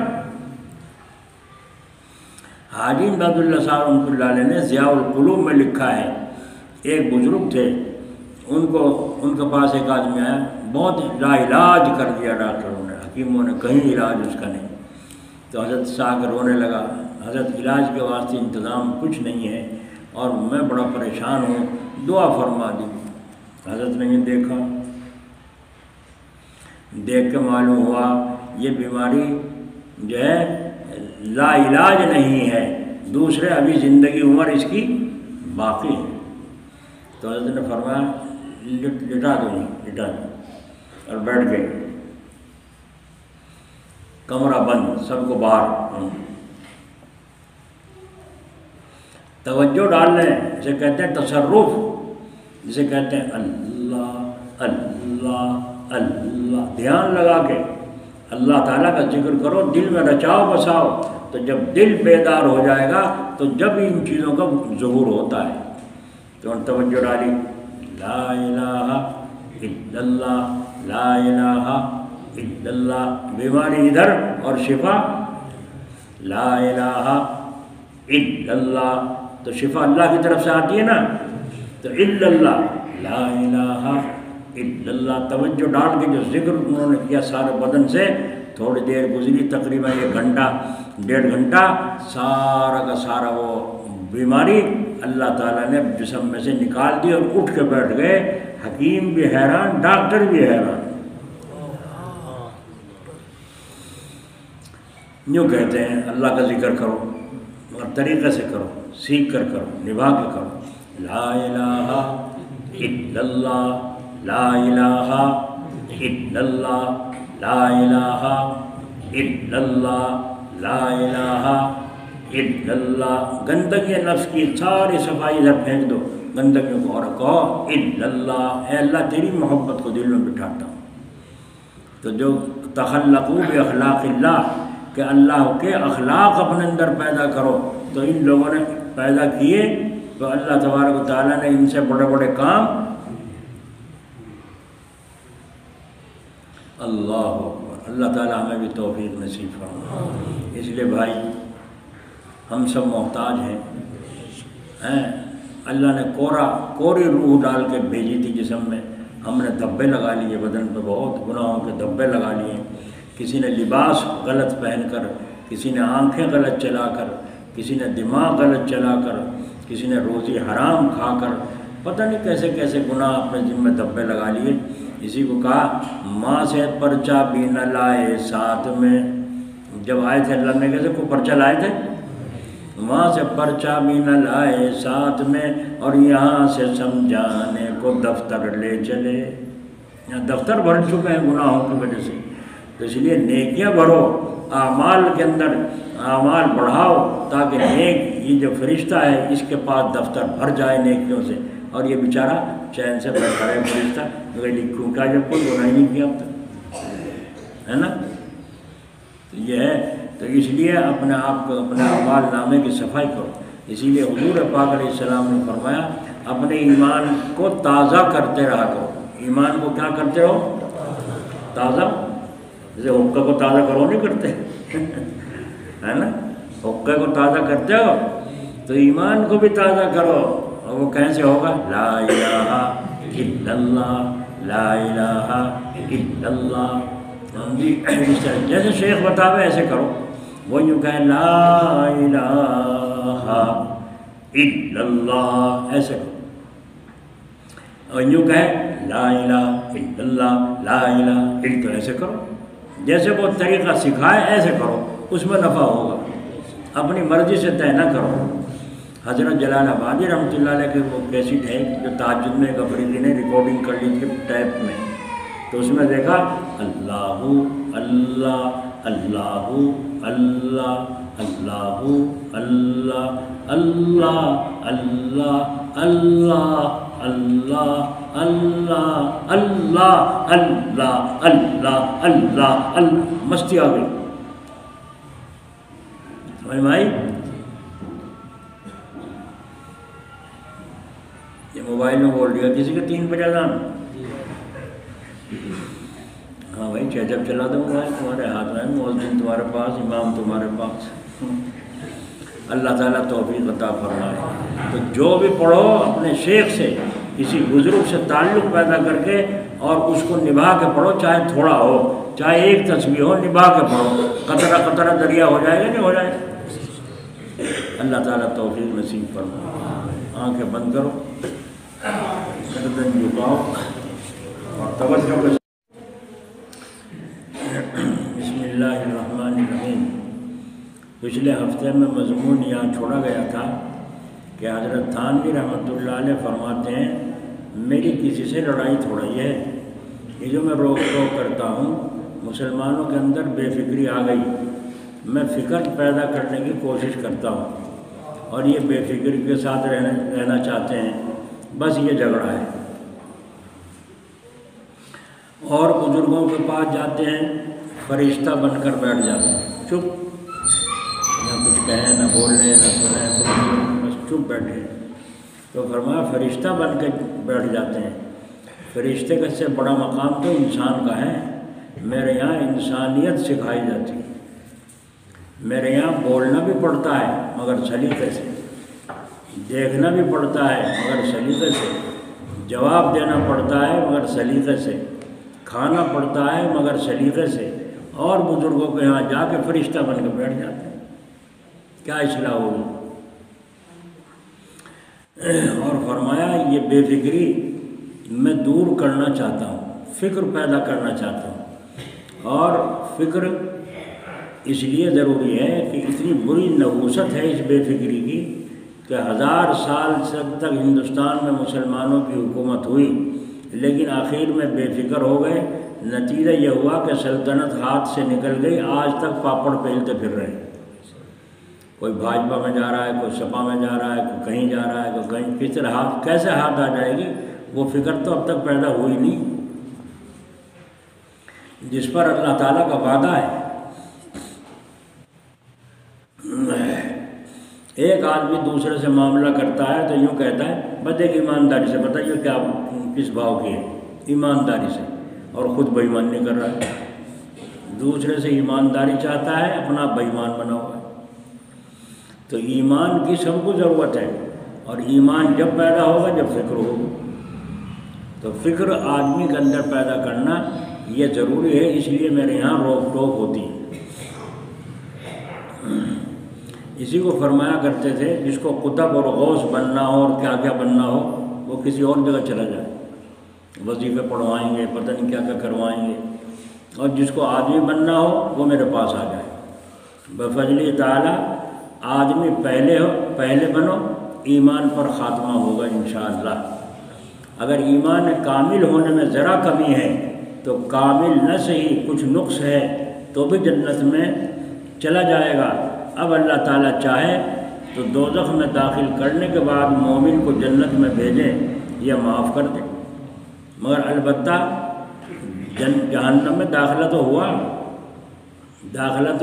حاجی امداد اللہ صاحب رحمۃ اللہ علیہ نے ضیاء القلوب میں لکھا ہے، ایک بزرگ تھے، ان کے پاس ایک آدمی آیا، بہت لا علاج کر دیا ڈاکٹروں نے، حکیموں نے، کہیں علاج اس کا نہیں۔ تو حضرت صاحب رونے لگا، حضرت علاج کے واسطے انتظام کچھ نہیں ہے اور میں بڑا پریشان ہوں، دعا فرما دی۔ حضرت نے یہ دیکھا، دیکھ کے معلوم ہوا یہ بیماری جو ہے لا علاج نہیں ہے، دوسرے ابھی زندگی عمر اس کی باقی ہے۔ تو حضرت نے فرمایا لٹا دو، لٹا دو، اور بیٹھ گئے، کمرہ بند، سب کو باہر، توجہ ڈال لیں، جسے کہتے ہیں تصرف، جسے کہتے ہیں اللہ اللہ اللہ، دھیان لگا کے اللہ تعالیٰ کا ذکر کرو، دل میں رچاؤ بساؤ، تو جب دل بیدار ہو جائے گا تو جب ان چیزوں کا ظہور ہوتا ہے۔ تو توجہ ڈالی، لا الہ الا اللہ، لا الہ الا اللہ، بیماری ادھر اور شفا لا الہ الا اللہ، تو شفا اللہ کی طرف سے آتی ہے نا، تو الا اللہ، لا الہ الا اللہ، توجہ ڈال کے جو ذکر انہوں نے کیا سارے بدن سے، تھوڑی دیر گزری، تقریباً 1 گھنٹہ 1.5 گھنٹہ، سارا کا سارا وہ بیماری اللہ تعالیٰ نے جسم میں سے نکال دی، اور اٹھ کے بیٹھ گئے، حکیم بھی حیران، ڈاکٹر بھی حیران۔ یوں کہتے ہیں اللہ کا ذکر کرو اور طریقے سے کرو، سیکھ کر کرو، نبھا کے کرو، لا الہ الا اللہ، لا الہ الا اللہ، لا الہ الا اللہ، لا الہ الا اللہ۔ گندگی نفس کی ساری صفائی ادھر پھینک دو، گندگیوں کو، اور کہو الا اللہ، اے اللہ تیری محبت کو دل میں بٹھاتا ہوں۔ تو جو تخلقوا باخلاق اللہ، کہ اللہ کے اخلاق اپنے اندر پیدا کرو، تو ان لوگوں نے پیدا کیے، تو اللہ تبارک و تعالیٰ نے ان سے بڑے بڑے کام، اللہ اکبر، اللہ تعالیٰ ہمیں بھی توفیق نصیب فرمائے۔ اس لیے بھائی ہم سب محتاج ہیں، اللہ نے کوری روح ڈال کے بھیجی تھی جسم میں، ہم نے دھبے لگا لیے بدن پہ، بہت گناہوں کے دھبے لگا لیے، کسی نے لباس غلط پہن کر، کسی نے آنکھیں غلط چلا کر، کسی نے دماغ غلط چلا کر، کسی نے روزی حرام کھا کر، پتہ نہیں کیسے کیسے گناہ اپنے ذمہ دھبے لگا لیے۔ اسی کو کہا ماں سے پرچہ بھی نہ لائے ساتھ میں، جب آئے تھے اللہ نے کیسے کو پرچہ لائے تھے، ماں سے پرچہ بھی نہ لائے ساتھ میں، اور یہاں سے سمجھانے کو دفتر لے چلے، یہاں دفتر بھر چکے ہیں گناہوں کی وجہ سے۔ تو اس لیے نیکیاں بڑھو، اعمال کے اندر اعمال بڑھاؤ، تاکہ نیک یہ جو فرشتہ ہے اس کے پاس دفتر بھر جائے نیکیوں سے، اور یہ بیچارہ چین سے بیٹھا ہے فرشتہ، مگر لکھوں کا جب کوئی گناہ نہیں کیا اب تک، ہے نا۔ تو یہ ہے، تو اس لیے اپنے آپ کو، اپنے اعمال نامے کی صفائی کرو۔ اسی لیے حضور پاک علیہ السلام نے فرمایا اپنے ایمان کو تازہ کرتے رہا کرو۔ ایمان کو کیا کرتے رہو؟ تازہ، جیسے حقہ کو تازہ کرو نہیں کرتے ہے نا، حقہ کو تازہ کرتے ہو تو ایمان کو بھی تازہ کرو، اور وہ کیسے ہوگا؟ لا الہ الا اللہ، لا الہ الا اللہ۔ اس طرح جیسے شیخ بتاوے ایسے کرو، وہ یوں کہے لا الہ الا اللہ، ایسے کرو، اور یوں کہے لا الہ الا اللہ، لا الہ الا اللہ، ایسے کرو، جیسے وہ طریقہ سکھائے ایسے کرو، اس میں نفع ہوگا، اپنی مرضی سے طے نہ کرو۔ حضرت جلال آبادی رحمۃ اللہ علیہ کی وہ کیسٹ ہے جو تہجد میں ایک افریقی نے ریکارڈنگ کر لی تھی ٹیپ میں، تو اس میں دیکھا اللہ اللہ اللہ اللہ اللہ اللہ اللہ اللہ اللہ اللہ اللہ اللہ اللہ اللہ اللہ اللہ، مستی آ گئی بھائی۔ یہ موبائل میں بول دیا کسی کے 3 بجے اذان، ہاں بھائی جب چلا دو موبائل تمہارے ہاتھ میں، مؤذن تمہارے پاس، امام تمہارے پاس۔ اللہ تعالیٰ توفیق عطا فرمائے۔ تو جو بھی پڑھو اپنے شیخ سے، کسی بزرگ سے تعلق پیدا کر کے اور اس کو نبھا کے پڑھو، چاہے تھوڑا ہو، چاہے ایک تسبیح ہو، نبھا کے پڑھو، قطرہ قطرہ دریا ہو جائے گا نہیں ہو جائے گا۔ اللہ تعالیٰ توفیق نصیب فرمائے۔ آنکھیں بند کرو، گردن جھکاؤ اور توجہ کے بسم اللہ الرحمن الرحیم۔ پچھلے ہفتے میں مضمون یہاں چھوڑا گیا تھا کہ حضرت تھانوی رحمۃ اللہ علیہ فرماتے ہیں میری کسی سے لڑائی تھوڑی ہے، یہ جو میں روک ٹوک کرتا ہوں، مسلمانوں کے اندر بے فکری آ گئی، میں فکر پیدا کرنے کی کوشش کرتا ہوں اور یہ بے فکری کے ساتھ رہنا چاہتے ہیں، بس یہ جھگڑا ہے۔ اور بزرگوں کے پاس جاتے ہیں، فرشتہ بن کر بیٹھ جاتے ہیں، چپ، نہ کچھ کہیں، نہ بولیں، نہ سنیں، بس چپ بیٹھے۔ تو فرمایا فرشتہ بن کے بیٹھ جاتے ہیں۔ فرشتے کا سے بڑا مقام تو انسان کا ہے۔ میرے یہاں انسانیت سکھائی جاتی ہے، میرے یہاں بولنا بھی پڑتا ہے مگر سلیقے سے، دیکھنا بھی پڑتا ہے مگر سلیقے سے، جواب دینا پڑتا ہے مگر سلیقے سے، کھانا پڑتا ہے مگر سلیقے سے، اور بزرگوں کے یہاں جا کے فرشتہ بن کے بیٹھ جاتے ہیں، کیا اصلاح ہوگی؟ اور فرمایا یہ بے فکری میں دور کرنا چاہتا ہوں، فکر پیدا کرنا چاہتا ہوں، اور فکر اس لیے ضروری ہے کہ اتنی بری نحوست ہے اس بے فکری کی کہ 1000 سال تک ہندوستان میں مسلمانوں کی حکومت ہوئی، لیکن آخر میں بے فکر ہو گئے، نتیجہ یہ ہوا کہ سلطنت ہاتھ سے نکل گئی، آج تک پاپڑ پھیلتے پھر رہے ہیں، کوئی بھاجپا میں جا رہا ہے، کوئی سپا میں جا رہا ہے، کوئی کہیں جا رہا ہے، کوئی کہیں، کس طرح ہاتھ کیسے ہاتھ آ جائے گی؟ وہ فکر تو اب تک پیدا ہوئی نہیں جس پر اللہ تعالیٰ کا وعدہ ہے۔ ایک آدمی دوسرے سے معاملہ کرتا ہے تو یوں کہتا ہے بس ایک ایمانداری سے بتائیے کیا کس بھاؤ کی ہے، ایمانداری سے، اور خود بے ایمان نہیں کر رہا ہے، دوسرے سے ایمانداری چاہتا ہے، اپنا بے ایمان بنا ہوا ہے۔ تو ایمان کی سب کو ضرورت ہے، اور ایمان جب پیدا ہوگا جب فکر ہوگا، تو فکر آدمی کے اندر پیدا کرنا یہ ضروری ہے، اس لیے میرے یہاں روک ٹوک ہوتی ہے۔ اسی کو فرمایا کرتے تھے جس کو قطب اور غوث بننا ہو اور کیا کیا بننا ہو وہ کسی اور جگہ چلا جائے، وظیفے پڑھوائیں گے، پتہ نہیں کیا کیا کروائیں گے، اور جس کو آدمی بننا ہو وہ میرے پاس آ جائے۔ بفضل تعالیٰ آدمی پہلے بنو، ایمان پر خاتمہ ہوگا انشاءاللہ۔ اگر ایمان کامل ہونے میں ذرا کمی ہے تو کامل نہ صحیح کچھ نقص ہے تو بھی جنت میں چلا جائے گا۔ اب اللہ تعالیٰ چاہے تو دوزخ میں داخل کرنے کے بعد مومن کو جنت میں بھیجیں یا معاف کر دیں، مگر البتہ جہنم میں داخلہ تو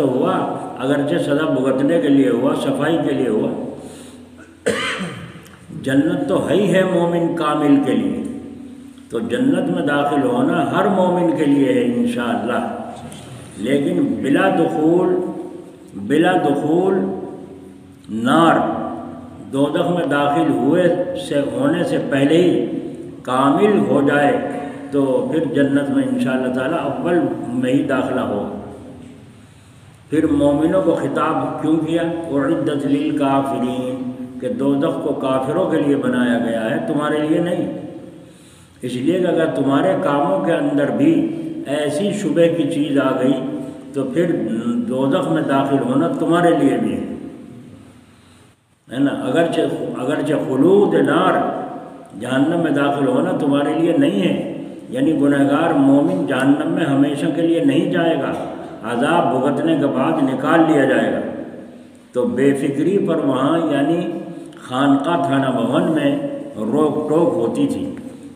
ہوا، اگرچہ سزا بھگتنے کے لیے ہوا، صفائی کے لیے ہوا۔ جنت تو ہے مومن کامل کے لیے، تو جنت میں داخل ہونا ہر مومن کے لیے ہے انشاءاللہ، لیکن بلا دخول نار، دوزخ میں داخل ہونے سے پہلے ہی کامل ہو جائے تو پھر جنت میں انشاءاللہ تعالیٰ اول میں ہی داخلہ ہوگا۔ پھر مومنوں کو خطاب کیوں کیا؟ اعدت للکافرین، کہ دوزخ کو کافروں کے لیے بنایا گیا ہے، تمہارے لیے نہیں۔ اس لیے کہ اگر تمہارے کاموں کے اندر بھی ایسی شبہ کی چیز آ گئی تو پھر دوزخ میں داخل ہونا تمہارے لیے بھی ہے نا۔ اگرچہ خلود نار، جہنم میں داخل ہونا تمہارے لیے نہیں ہے، یعنی گنہگار مومن جہنم میں ہمیشہ کے لیے نہیں جائے گا، عذاب بھگتنے کے بعد نکال لیا جائے گا۔ تو بے فکری پر وہاں یعنی خانقاہ تھانہ بھون میں روک ٹوک ہوتی تھی،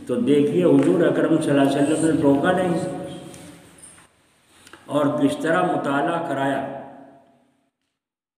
تو دیکھیے حضور اکرم صلی اللہ علیہ وسلم نے ٹوکا نہیں، اور کس طرح مطالعہ کرایا۔